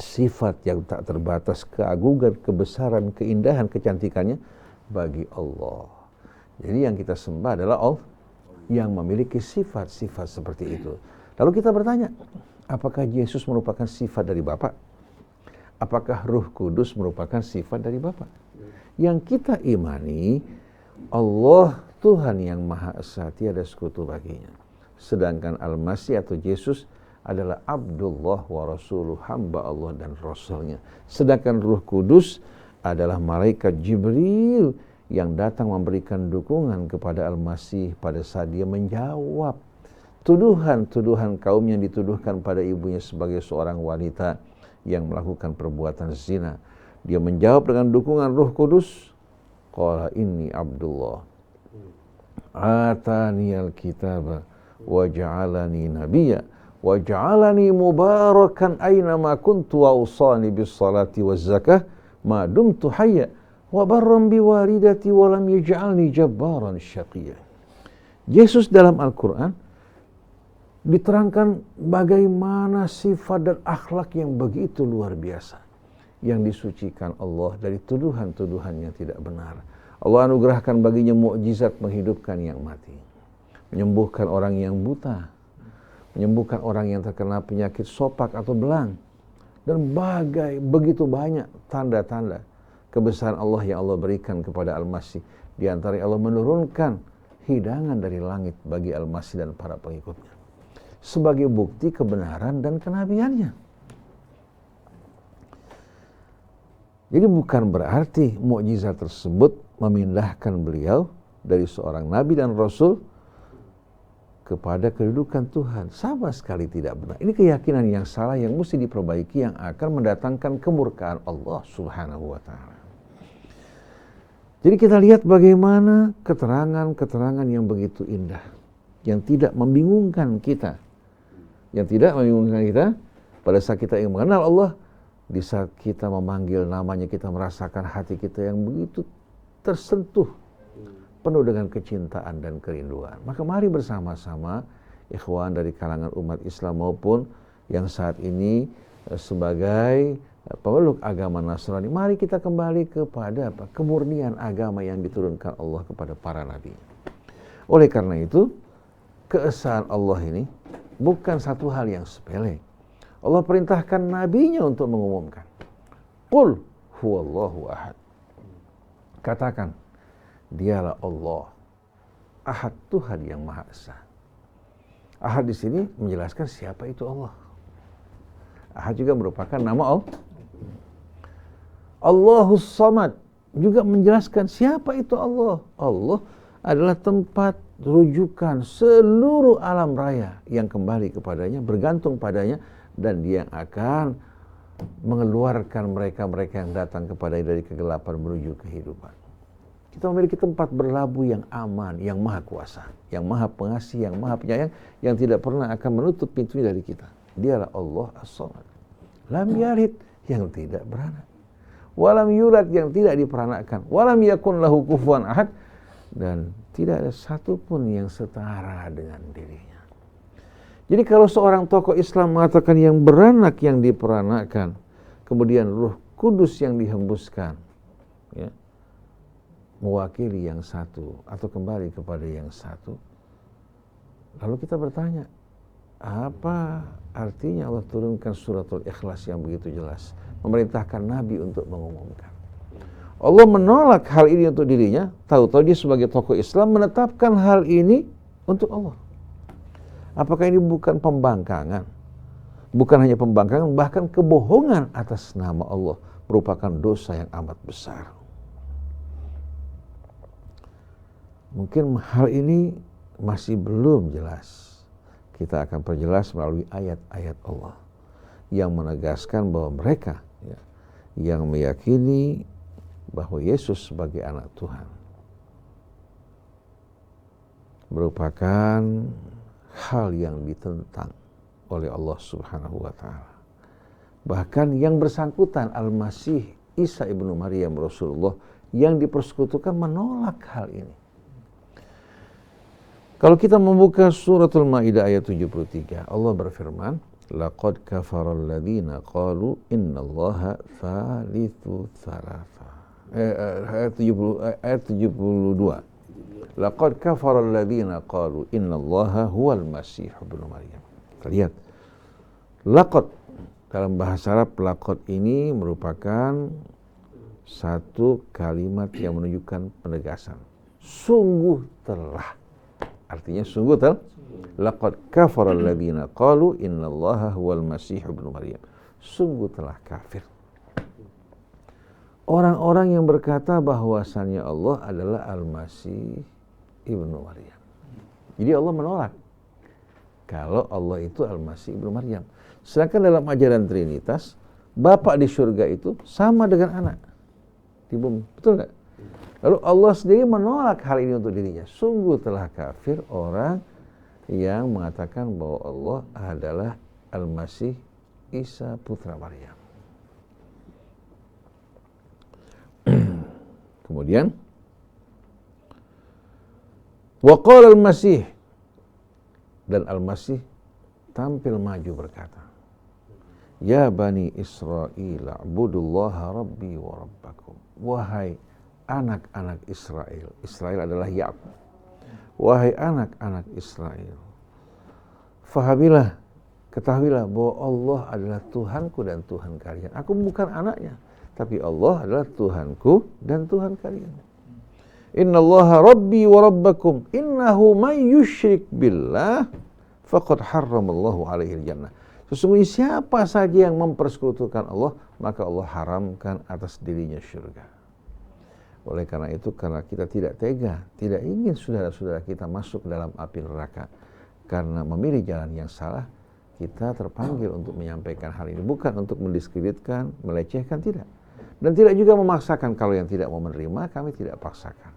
Sifat yang tak terbatas, keagungan, kebesaran, keindahan, kecantikannya bagi Allah. Jadi yang kita sembah adalah Allah yang memiliki sifat-sifat seperti itu. Lalu kita bertanya, apakah Yesus merupakan sifat dari Bapa? Apakah Ruh Kudus merupakan sifat dari Bapa? Yang kita imani, Allah Tuhan yang Maha Esa, tiada sekutu baginya. Sedangkan Al-Masih atau Yesus adalah Abdullah wa Rasuluh, hamba Allah dan Rasulnya. Sedangkan Ruh Kudus adalah malaikat Jibril yang datang memberikan dukungan kepada Al-Masih pada saat dia menjawab tuduhan-tuduhan kaum yang dituduhkan pada ibunya sebagai seorang wanita yang melakukan perbuatan zina. Dia menjawab dengan dukungan Ruh Kudus, qala inni Abdullah ataniyal kitaba wa ja'alani nabiyya wa ja'alani mubarakan aynama kuntu wa usani bis salati waz zakah ma dumtu hayya wa barran bi walidati wa lam yaj'alni jabbaran syaqiyya. Yesus dalam Al-Qur'an diterangkan bagaimana sifat dan akhlak yang begitu luar biasa yang disucikan Allah dari tuduhan-tuduhan yang tidak benar. Allah anugerahkan baginya mukjizat menghidupkan yang mati, menyembuhkan orang yang buta, menyembuhkan orang yang terkena penyakit sopak atau belang, dan begitu banyak tanda-tanda kebesaran Allah yang Allah berikan kepada Al-Masih. Di antara Allah menurunkan hidangan dari langit bagi Al-Masih dan para pengikutnya sebagai bukti kebenaran dan kenabiannya. Jadi bukan berarti mukjizat tersebut memindahkan beliau dari seorang nabi dan rasul kepada kedudukan Tuhan. Sama sekali tidak benar. Ini keyakinan yang salah yang mesti diperbaiki, yang akan mendatangkan kemurkaan Allah Subhanahu wa ta'ala. Jadi kita lihat bagaimana keterangan-keterangan yang begitu indah, yang tidak membingungkan kita. Yang tidak membingungkan kita pada saat kita ingin mengenal Allah, di saat kita memanggil namanya, kita merasakan hati kita yang begitu tersentuh, penuh dengan kecintaan dan kerinduan. Maka mari bersama-sama, ikhwan dari kalangan umat Islam maupun yang saat ini sebagai pemeluk agama Nasrani, mari kita kembali kepada kemurnian agama yang diturunkan Allah kepada para nabi. Oleh karena itu, keesaan Allah ini bukan satu hal yang sepele. Allah perintahkan nabinya untuk mengumumkan. Qul huwallahu ahad. Katakan, dialah Allah, Ahad, Tuhan yang Maha Esa. Ahad di sini menjelaskan siapa itu Allah. Ahad juga merupakan nama Allah. Allahus Samad juga menjelaskan siapa itu Allah. Allah adalah tempat rujukan seluruh alam raya yang kembali kepadanya, bergantung padanya, dan dia akan mengeluarkan mereka-mereka yang datang kepadanya dari kegelapan menuju kehidupan. Kita memiliki tempat berlabuh yang aman, yang maha kuasa, yang maha pengasih, yang maha penyayang, yang tidak pernah akan menutup pintunya dari kita. Dialah Allah As-Samad. Lam yalid, yang tidak beranak. Walam yulad, yang tidak diperanakkan. Walam yakun lahu kufuwan ahad, dan tidak ada satupun yang setara dengan dirinya. Jadi kalau seorang tokoh Islam mengatakan yang beranak yang diperanakkan, kemudian Ruh Kudus yang dihembuskan, ya, mewakili yang satu atau kembali kepada yang satu, lalu kita bertanya, apa artinya Allah turunkan suratul Ikhlas yang begitu jelas, memerintahkan Nabi untuk mengumumkan? Allah menolak hal ini untuk dirinya, tahu-tahu dia sebagai tokoh Islam menetapkan hal ini untuk Allah. Apakah ini bukan pembangkangan? Bukan hanya pembangkangan, bahkan kebohongan atas nama Allah, merupakan dosa yang amat besar. Mungkin hal ini masih belum jelas. Kita akan perjelas melalui ayat-ayat Allah yang menegaskan bahwa mereka yang meyakini bahwa Yesus sebagai anak Tuhan merupakan hal yang ditentang oleh Allah Subhanahu wa ta'ala. Bahkan yang bersangkutan Al-Masih Isa ibnu Maryam Rasulullah yang dipersekutukan menolak hal ini. Kalau kita membuka suratul Maidah ayat 73, Allah berfirman, laqad kafaral ladzina qalu innallaha thalithu tsalatsa. Ayat 72. Laqad kafara alladziina qalu innallaha huwal masih ibnu Maryam. Kita lihat. Laqad dalam bahasa Arab, laqad ini merupakan satu kalimat yang menunjukkan penegasan. Sungguh telah. Artinya sungguh telah. Laqad kafara alladziina qalu innallaha huwal masih ibnu Maryam. Sungguh telah kafir orang-orang yang berkata bahwasannya Allah adalah Al-Masih Ibnu Maryam. Jadi Allah menolak kalau Allah itu Al-Masih Ibnu Maryam. Sedangkan dalam ajaran Trinitas, Bapa di surga itu sama dengan anak di bumi. Betul nggak? Lalu Allah sendiri menolak hal ini untuk dirinya. Sungguh telah kafir orang yang mengatakan bahwa Allah adalah Al-Masih Isa putra Maryam. Kemudian waqala al-Masih, dan Al-Masih tampil maju berkata, Ya Bani Israel, a'budullaha Rabbi wa Rabbakum. Wahai anak-anak Israel, Israel adalah Ya'qub. Wahai anak-anak Israel, ketahuilah bahwa Allah adalah Tuhanku dan Tuhan kalian. Aku bukan anaknya, tapi Allah adalah Tuhanku dan Tuhan kalian. Innallaha Rabbi wa Rabbakum, innahu man yusyrik billah faqad harramallahu alaihi jannah. Sesungguhnya siapa saja yang mempersekutukan Allah, maka Allah haramkan atas dirinya surga. Oleh karena itu, karena kita tidak tega, tidak ingin saudara-saudara kita masuk dalam api neraka karena memilih jalan yang salah, kita terpanggil untuk menyampaikan hal ini. Bukan untuk mendiskreditkan, melecehkan, tidak. Dan tidak juga memaksakan. Kalau yang tidak mau menerima, kami tidak paksakan.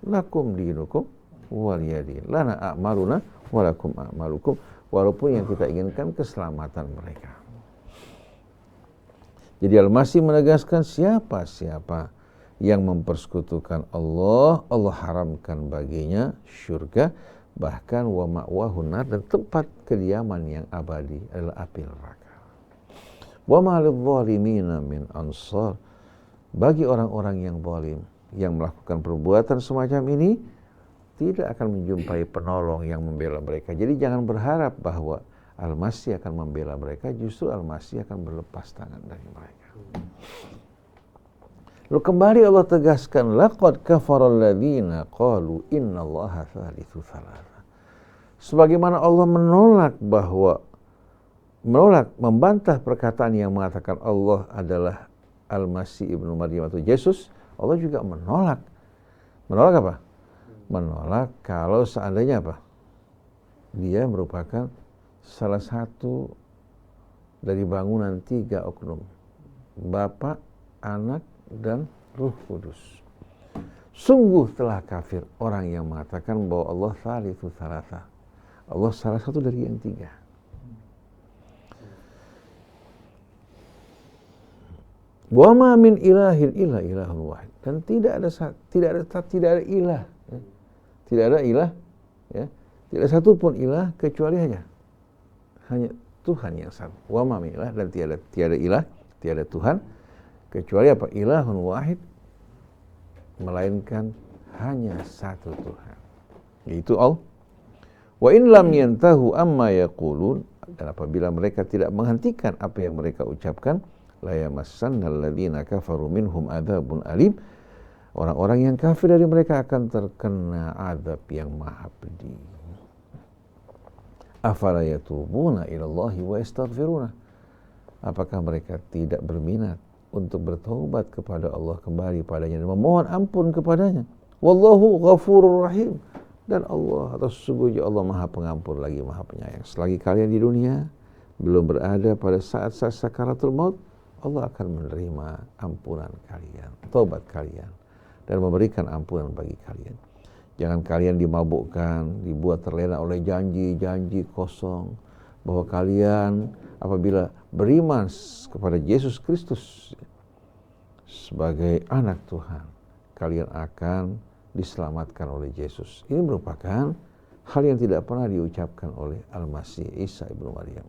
Lakum dinukum waliyadin. Lana a'maluna walakum a'malukum. Walaupun yang kita inginkan keselamatan mereka. Jadi Al-Masih menegaskan siapa-siapa yang mempersekutukan Allah, Allah haramkan baginya syurga, bahkan wa ma'wahu nar, dan tempat kediaman yang abadi adalah api neraka. Wa ma lidh-dhalimina min ansar. Bagi orang-orang yang zalim yang melakukan perbuatan semacam ini, tidak akan menjumpai penolong yang membela mereka. Jadi jangan berharap bahwa Al-Masih akan membela mereka, justru Al-Masih akan berlepas tangan dari mereka. Lalu kembali Allah tegaskan, laqad kafara alladziina qalu innallaha tsalitsu tsalatsa. Sebagaimana Allah membantah perkataan yang mengatakan Allah adalah Al-Masih Ibnu Maryam atau Yesus, Allah juga menolak. Menolak apa? Menolak kalau seandainya apa? Dia merupakan salah satu dari bangunan 3 oknum. Bapa, Anak, dan Ruh Kudus. Sungguh telah kafir orang yang mengatakan bahwa Allah tsalitsu tsalatsa. Allah salah satu dari yang 3. Wa ma min ilahin illa ilahun wahid. Dan tidak ada ilah, ya. Tidak ada ilah, ya. Tidak satu pun ilah kecuali hanya Tuhan yang satu. Wa ma min ilah, dan tiada ilah, tiada Tuhan kecuali apa? Ilahun wahid, melainkan hanya satu Tuhan, yaitu Allah. Wa in lam yantahu amma yaqulun, dan apabila mereka tidak menghentikan apa yang mereka ucapkan, la yamassannal ladzina kafaru minhum adzabun alim. Orang-orang yang kafir dari mereka akan terkena azab yang maha pedih. Afala yatubuna ilallahi wa yastaghfiruna. Apakah mereka tidak berminat untuk bertaubat kepada Allah, kembali padanya dan memohon ampun kepadanya? Wallahu ghafurur rahim. Dan Allah, atau sesungguhnya Allah maha pengampun lagi maha penyayang. Selagi kalian di dunia belum berada pada saat-saat sakaratul maut, Allah akan menerima ampunan kalian, taubat kalian, dan memberikan ampunan bagi kalian. Jangan kalian dimabukkan, dibuat terlena oleh janji-janji kosong, bahwa kalian apabila beriman kepada Yesus Kristus sebagai anak Tuhan, kalian akan diselamatkan oleh Yesus. Ini merupakan hal yang tidak pernah diucapkan oleh Al-Masih Isa Ibnu Maryam.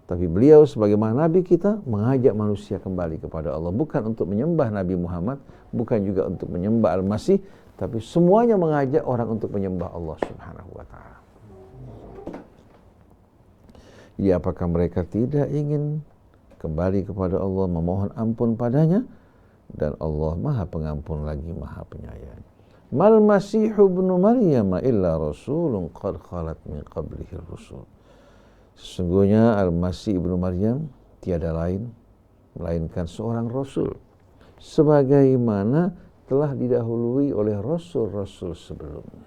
Tapi beliau sebagaimana Nabi kita mengajak manusia kembali kepada Allah, bukan untuk menyembah Nabi Muhammad, bukan juga untuk menyembah Al-Masih, tapi semuanya mengajak orang untuk menyembah Allah Subhanahu wa taala. Ya, apakah mereka tidak ingin kembali kepada Allah, memohon ampun padanya? Dan Allah Maha Pengampun lagi Maha Penyayang. Mal Masihu ibnu Maryam illa rasulun qad khalat min qablihi rusul. Sesungguhnya Al-Masih ibnu Maryam tiada lain melainkan seorang rasul, sebagaimana telah didahului oleh rasul-rasul sebelumnya.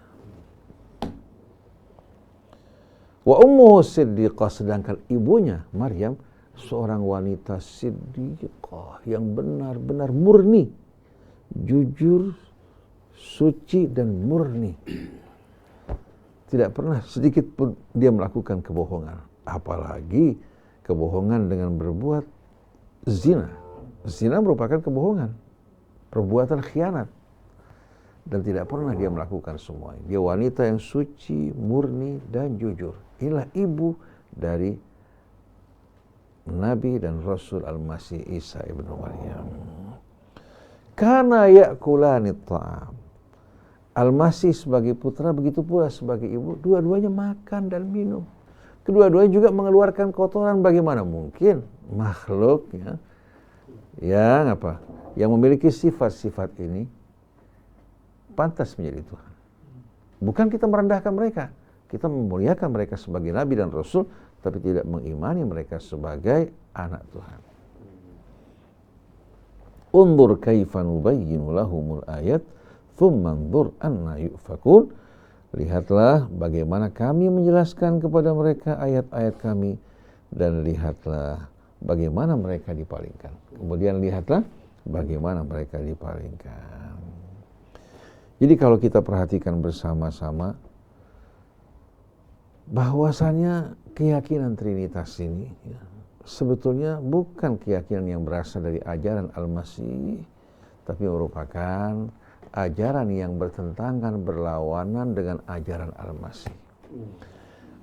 Wa ummuhu siddiqah, sedangkan ibunya Maryam seorang wanita siddiqah yang benar-benar murni, jujur, suci dan murni. Tidak pernah sedikit pun dia melakukan kebohongan, apalagi kebohongan dengan berbuat zina. Zina merupakan kebohongan, perbuatan khianat. Dan tidak pernah dia melakukan semuanya. Dia wanita yang suci, murni, dan jujur. Inilah ibu dari Nabi dan Rasul Al-Masih Isa ibnu Maryam. Kana ya'kulani ta'am. Al-Masih sebagai putra, begitu pula sebagai ibu, dua-duanya makan dan minum. Kedua-duanya juga mengeluarkan kotoran. Bagaimana mungkin makhluk yang memiliki sifat-sifat ini pantas menjadi Tuhan? Bukan kita merendahkan mereka, kita memuliakan mereka sebagai Nabi dan Rasul, tapi tidak mengimani mereka sebagai anak Tuhan. Undur kaifa nubayyinu lahumul ayat thumma anzur anna yufakun. Lihatlah bagaimana kami menjelaskan kepada mereka ayat-ayat kami, dan lihatlah bagaimana mereka dipalingkan. Kemudian lihatlah bagaimana mereka dipalingkan. Jadi kalau kita perhatikan bersama-sama, bahwasannya keyakinan Trinitas ini sebetulnya bukan keyakinan yang berasal dari ajaran Al-Masih, tapi merupakan ajaran yang bertentangan, berlawanan dengan ajaran Al-Masih.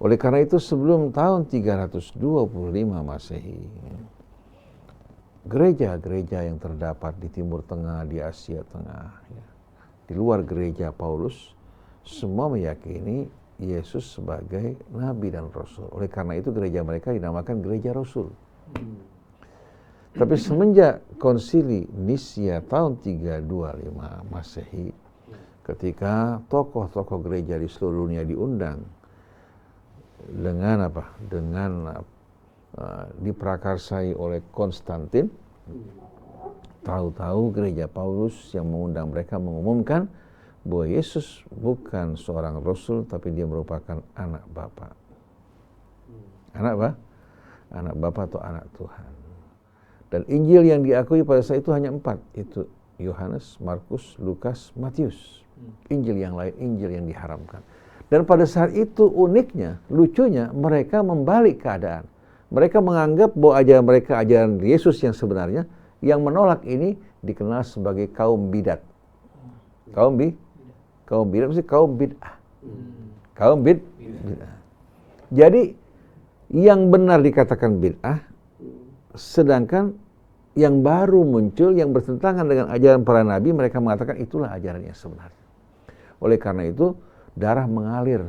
Oleh karena itu sebelum tahun 325 Masehi, gereja-gereja yang terdapat di Timur Tengah, di Asia Tengah, di luar gereja Paulus, semua meyakini Yesus sebagai Nabi dan Rasul. Oleh karena itu gereja mereka dinamakan gereja Rasul. Tapi semenjak konsili Nisia tahun 325 Masehi, ketika tokoh-tokoh gereja di seluruh dunia diundang dengan diprakarsai oleh Konstantin, tahu-tahu gereja Paulus yang mengundang mereka mengumumkan bahwa Yesus bukan seorang Rasul, tapi dia merupakan anak Bapa. Anak apa? Anak Bapa atau anak Tuhan. Dan Injil yang diakui pada saat itu hanya 4. Itu Yohanes, Markus, Lukas, Matius. Injil yang lain, Injil yang diharamkan. Dan pada saat itu uniknya, lucunya, mereka membalik keadaan. Mereka menganggap bahwa ajaran mereka, ajaran Yesus yang sebenarnya, yang menolak ini dikenal sebagai kaum bidat. Kaum bidat maksudnya kaum bid'ah. Kaum bid'ah. Jadi yang benar dikatakan bid'ah, sedangkan yang baru muncul yang bertentangan dengan ajaran para nabi, mereka mengatakan itulah ajaran yang sebenarnya. Oleh karena itu darah mengalir.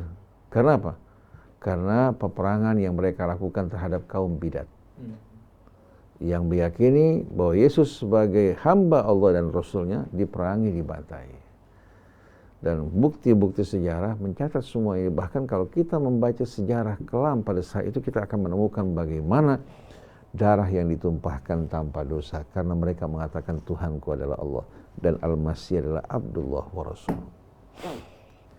Karena apa? Karena peperangan yang mereka lakukan terhadap kaum bidat. Yang meyakini bahwa Yesus sebagai hamba Allah dan Rasulnya diperangi, dibantai. Dan bukti-bukti sejarah mencatat semua ini. Bahkan kalau kita membaca sejarah kelam pada saat itu, kita akan menemukan bagaimana darah yang ditumpahkan tanpa dosa. Karena mereka mengatakan Tuhanku adalah Allah dan Al-Masih adalah Abdullah wa Rasul.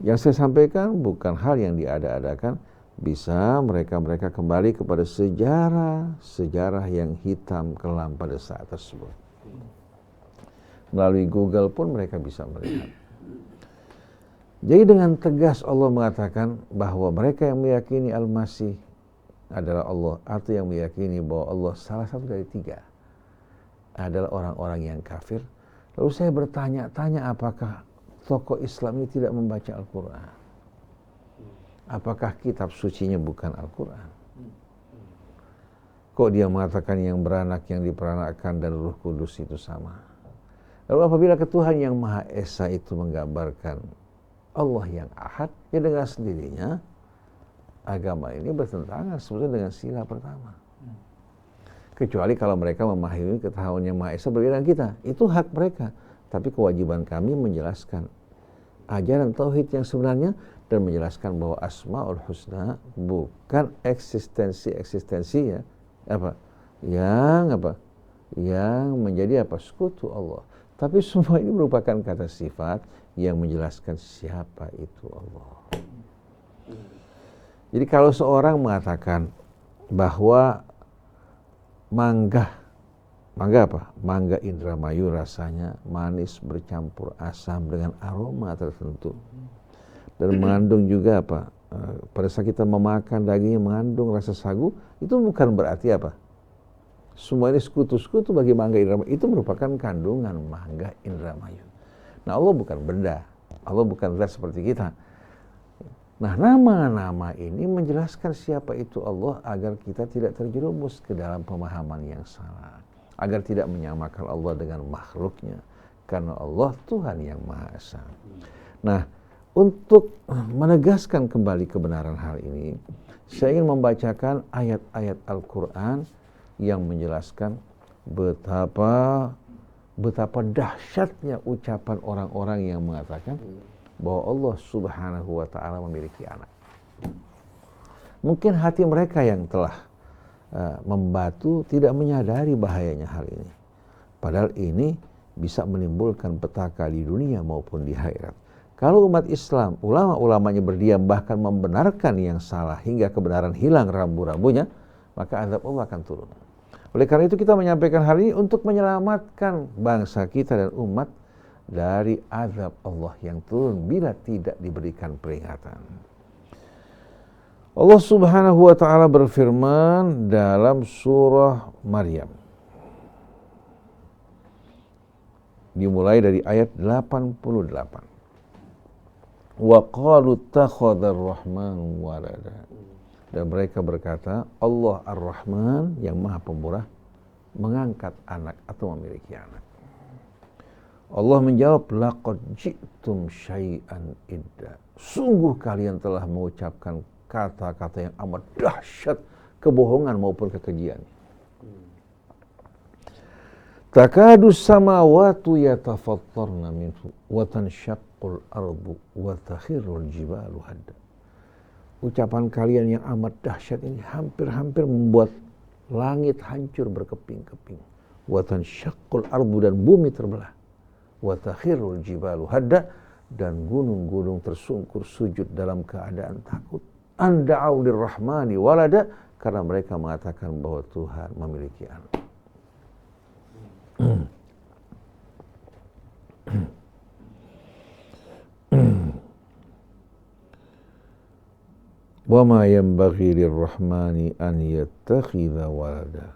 Yang saya sampaikan bukan hal yang diada-adakan. Bisa mereka kembali kepada sejarah yang hitam kelam pada saat tersebut. Melalui Google pun mereka bisa melihat. Jadi dengan tegas Allah mengatakan bahwa mereka yang meyakini Al-Masih adalah Allah, atau yang meyakini bahwa Allah salah satu dari 3 adalah orang-orang yang kafir. Lalu saya bertanya-tanya, apakah tokoh Islam ini tidak membaca Al-Quran? Apakah kitab sucinya bukan Al-Quran? Kok dia mengatakan yang beranak, yang diperanakkan, dan Ruh Kudus itu sama? Lalu apabila Tuhan yang Maha Esa itu menggambarkan Allah yang Ahad, ya dengan sendirinya agama ini bertentangan sebetulnya dengan sila pertama. Kecuali kalau mereka memahami ketahuan yang Maha Esa berbeda dengan kita, itu hak mereka. Tapi kewajiban kami menjelaskan ajaran tauhid yang sebenarnya dan menjelaskan bahwa Asmaul Husna bukan eksistensi ya, yang menjadi sekutu Allah. Tapi semua ini merupakan kata sifat yang menjelaskan siapa itu Allah. Jadi kalau seorang mengatakan bahwa mangga Indramayu rasanya manis bercampur asam dengan aroma tertentu, dan mengandung juga pada saat kita memakan dagingnya mengandung rasa sagu, itu bukan berarti semua ini sekutu-sekutu bagi mangga Indramayu. Itu merupakan kandungan mangga Indramayu. Nah, Allah bukan benda, Allah bukan zat seperti kita. Nah, nama-nama ini menjelaskan siapa itu Allah agar kita tidak terjerumus ke dalam pemahaman yang salah, agar tidak menyamakan Allah dengan makhluknya, karena Allah Tuhan yang Maha Esa. Nah, untuk menegaskan kembali kebenaran hal ini, saya ingin membacakan ayat-ayat Al-Quran yang menjelaskan betapa dahsyatnya ucapan orang-orang yang mengatakan bahwa Allah Subhanahu wa Ta'ala memiliki anak. Mungkin hati mereka yang telah membatu tidak menyadari bahayanya hal ini. Padahal ini bisa menimbulkan petaka di dunia maupun di akhirat. Kalau umat Islam, ulama-ulamanya berdiam bahkan membenarkan yang salah hingga kebenaran hilang rambu-rambunya, maka azab Allah akan turun. Oleh karena itu kita menyampaikan hal ini untuk menyelamatkan bangsa kita dan umat dari azab Allah yang turun bila tidak diberikan peringatan. Allah Subhanahu wa Ta'ala berfirman dalam surah Maryam, dimulai dari ayat 88. Wa qalu ittakhadhar rahmanu walada. Dan mereka berkata, Allah Ar-Rahman yang Maha Pemurah mengangkat anak atau memiliki anak. Allah menjawab, laqad ji'tum syai'an idda. Sungguh kalian telah mengucapkan kata-kata yang amat dahsyat, kebohongan maupun kekejian. Takadu samawatu yatafattarna minhu wa tanshaqqul ardu wa takhirrul jibalu hadda. Ucapan kalian yang amat dahsyat ini hampir-hampir membuat langit hancur berkeping-keping. Wa tanshaqqul ardu, dan bumi terbelah. Wa takhirrul jibalu hadda, dan gunung-gunung tersungkur sujud dalam keadaan takut. Anda'u lirrahmani walada, karena mereka mengatakan bahwa Tuhan memiliki anak. Wa ma yanbaghi lirrahmani an yattakhidha walada.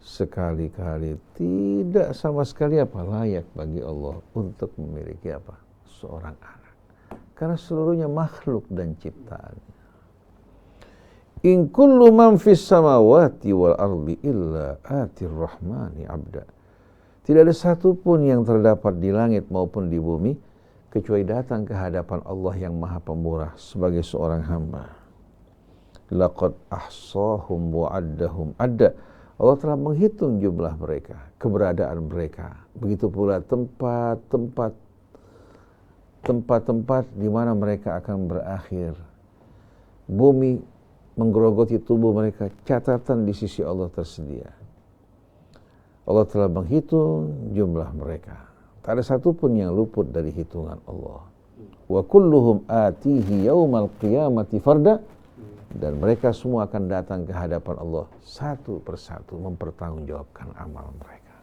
Sekali-kali tidak sama sekali layak bagi Allah untuk memiliki seorang anak, karena seluruhnya makhluk dan ciptaannya. In kullu man fis samawati wal ardi illa atir rahmani abda. Tidak ada satupun yang terdapat di langit maupun di bumi kecuali datang ke hadapan Allah yang Maha Pemurah sebagai seorang hamba. Laqad ahsahum wa addahum adda. Allah telah menghitung jumlah mereka, keberadaan mereka. Begitu pula tempat-tempat di mana mereka akan berakhir. Bumi menggerogoti tubuh mereka, catatan di sisi Allah tersedia. Allah telah menghitung jumlah mereka. Tak ada satupun yang luput dari hitungan Allah. Wa kulluhum atihi yaumal qiyamati farda. Dan mereka semua akan datang ke hadapan Allah satu persatu mempertanggungjawabkan amal mereka.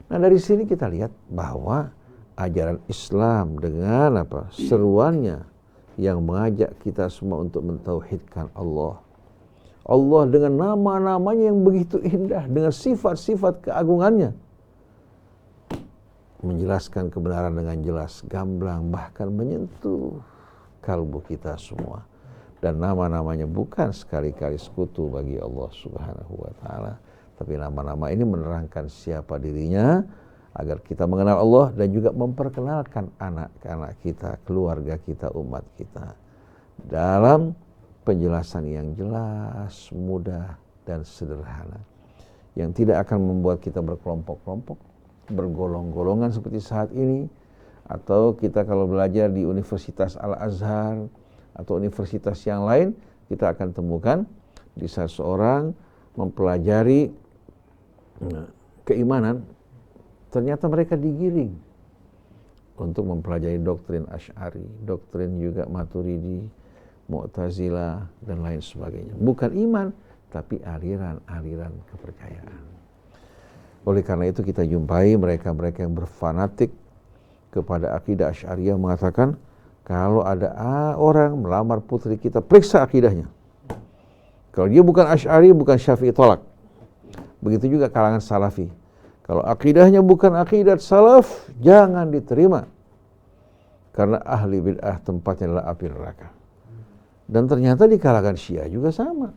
Nah, dari sini kita lihat bahwa ajaran Islam dengan seruannya yang mengajak kita semua untuk mentauhidkan Allah. Allah dengan nama-namanya yang begitu indah, dengan sifat-sifat keagungannya, menjelaskan kebenaran dengan jelas, gamblang, bahkan menyentuh kalbu kita semua. Dan nama-namanya bukan sekali-kali sekutu bagi Allah Subhanahu wa Ta'ala, tapi nama-nama ini menerangkan siapa dirinya agar kita mengenal Allah dan juga memperkenalkan anak-anak kita, keluarga kita, umat kita dalam penjelasan yang jelas, mudah, dan sederhana, yang tidak akan membuat kita berkelompok-kelompok, bergolong-golongan seperti saat ini. Atau kita kalau belajar di Universitas Al-Azhar atau universitas yang lain, kita akan temukan di saat seorang mempelajari keimanan, ternyata mereka digiring untuk mempelajari doktrin Asy'ari, doktrin juga Maturidi, Mu'tazilah, dan lain sebagainya. Bukan iman, tapi aliran-aliran kepercayaan. Oleh karena itu kita jumpai mereka-mereka yang berfanatik kepada akidah Asy'ariyah mengatakan, kalau ada orang melamar putri kita, periksa akidahnya. Kalau dia bukan Asy'ari, bukan Syafi'i, tolak. Begitu juga kalangan Salafi. Kalau akidahnya bukan akidah salaf, jangan diterima. Karena ahli bid'ah tempatnya adalah api neraka. Dan ternyata di kalangan Syiah juga sama.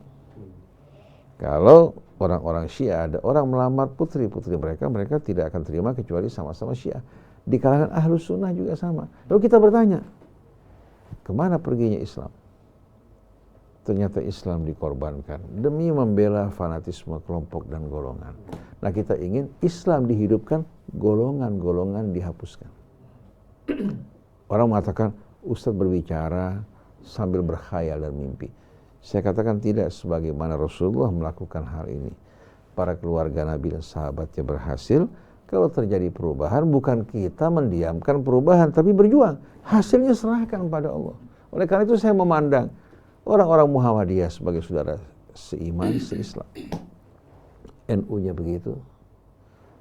Kalau orang-orang Syiah ada orang melamar putri-putri mereka, mereka tidak akan terima kecuali sama-sama Syiah. Di kalangan Ahlus Sunnah juga sama. Lalu kita bertanya, kemana perginya Islam? Ternyata Islam dikorbankan demi membela fanatisme kelompok dan golongan. Nah, kita ingin Islam dihidupkan, golongan-golongan dihapuskan. Orang mengatakan, Ustadz berbicara sambil berkhayal dan mimpi. Saya katakan tidak, sebagaimana Rasulullah melakukan hal ini. Para keluarga Nabi dan sahabatnya berhasil. Kalau terjadi perubahan, bukan kita mendiamkan perubahan, tapi berjuang. Hasilnya serahkan pada Allah. Oleh karena itu saya memandang orang-orang Muhammadiyah sebagai saudara seiman, seislam. NU-nya begitu.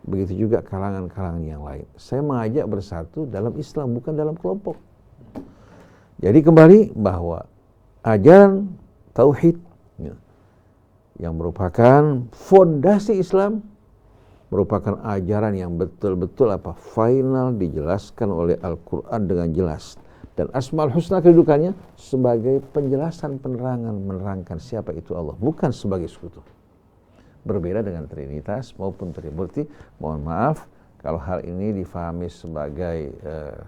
Begitu juga kalangan-kalangan yang lain. Saya mengajak bersatu dalam Islam, bukan dalam kelompok. Jadi kembali bahwa ajaran tauhid yang merupakan fondasi Islam, merupakan ajaran yang betul-betul final dijelaskan oleh Al-Quran dengan jelas. Dan Asmaul Husna kedudukannya sebagai penjelasan, penerangan, menerangkan siapa itu Allah, bukan sebagai sekutu. Berbeda dengan Trinitas maupun Trimurti. Mohon maaf kalau hal ini difahami sebagai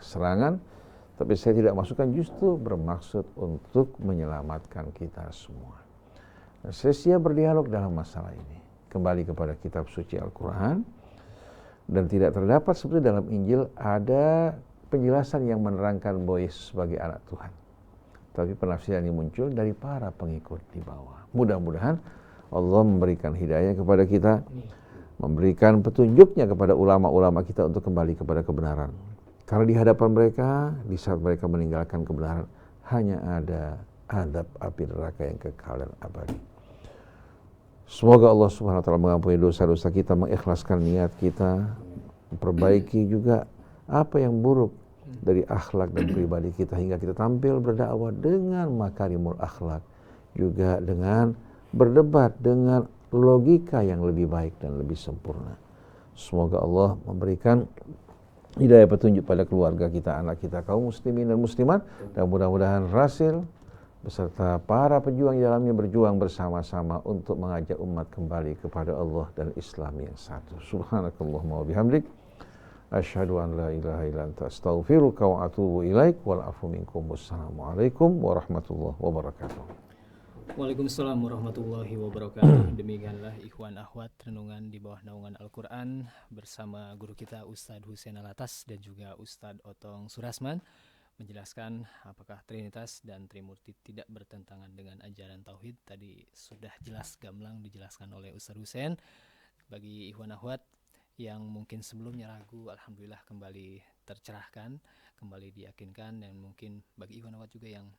serangan, tapi saya tidak masukkan, justru bermaksud untuk menyelamatkan kita semua. Nah, saya siap berdialog dalam masalah ini. Kembali kepada kitab suci Al-Quran, dan tidak terdapat seperti dalam Injil ada penjelasan yang menerangkan bahwa Yesus sebagai anak Tuhan, tapi penafsiran ini muncul dari para pengikut di bawah. Mudah-mudahan Allah memberikan hidayah kepada kita, memberikan petunjuknya kepada ulama-ulama kita untuk kembali kepada kebenaran. Karena di hadapan mereka, di saat mereka meninggalkan kebenaran, hanya ada azab api neraka yang kekal dan abadi. Semoga Allah Subhanahu wa taala mengampuni dosa-dosa kita, mengikhlaskan niat kita, memperbaiki juga apa yang buruk dari akhlak dan pribadi kita, hingga kita tampil berdakwah dengan makarimul akhlak, juga dengan berdebat dengan logika yang lebih baik dan lebih sempurna. Semoga Allah memberikan hidayah petunjuk pada keluarga kita, anak kita, kaum muslimin dan muslimat, dan mudah-mudahan Rasil beserta para pejuang di dalamnya berjuang bersama-sama untuk mengajak umat kembali kepada Allah dan Islam yang satu. Subhanakallahumma wa bihamdik, asyhadu an la ilaha illa anta, astaghfiruka wa atubu ilaik, wal afu minkum. Wassalamualaikum warahmatullahi wabarakatuh. Waalaikumsalam warahmatullahi wabarakatuh. Demikianlah ikhwan akhwat renungan di bawah naungan Al-Quran bersama guru kita Ustadz Husain Alatas dan juga Ustadz Otong Surasman, menjelaskan apakah Trinitas dan Trimurti tidak bertentangan dengan ajaran Tauhid. Tadi sudah jelas gamblang dijelaskan oleh Ustadz Husain. Bagi ikhwan akhwat yang mungkin sebelumnya ragu, alhamdulillah kembali tercerahkan, kembali diyakinkan. Dan mungkin bagi ikhwan akhwat juga yang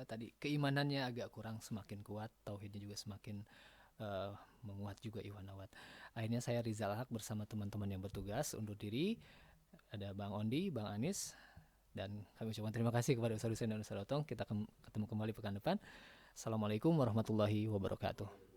tadi keimanannya agak kurang, semakin kuat, Tauhidnya juga semakin menguat juga ikhwan akhwat. Akhirnya saya Rizal Haq bersama teman-teman yang bertugas undur diri. Ada Bang Ondi, Bang Anis, dan kami ucapkan terima kasih kepada Ustadz Husain dan Ustadz Otong. Kita ketemu kembali pekan depan. Assalamualaikum warahmatullahi wabarakatuh.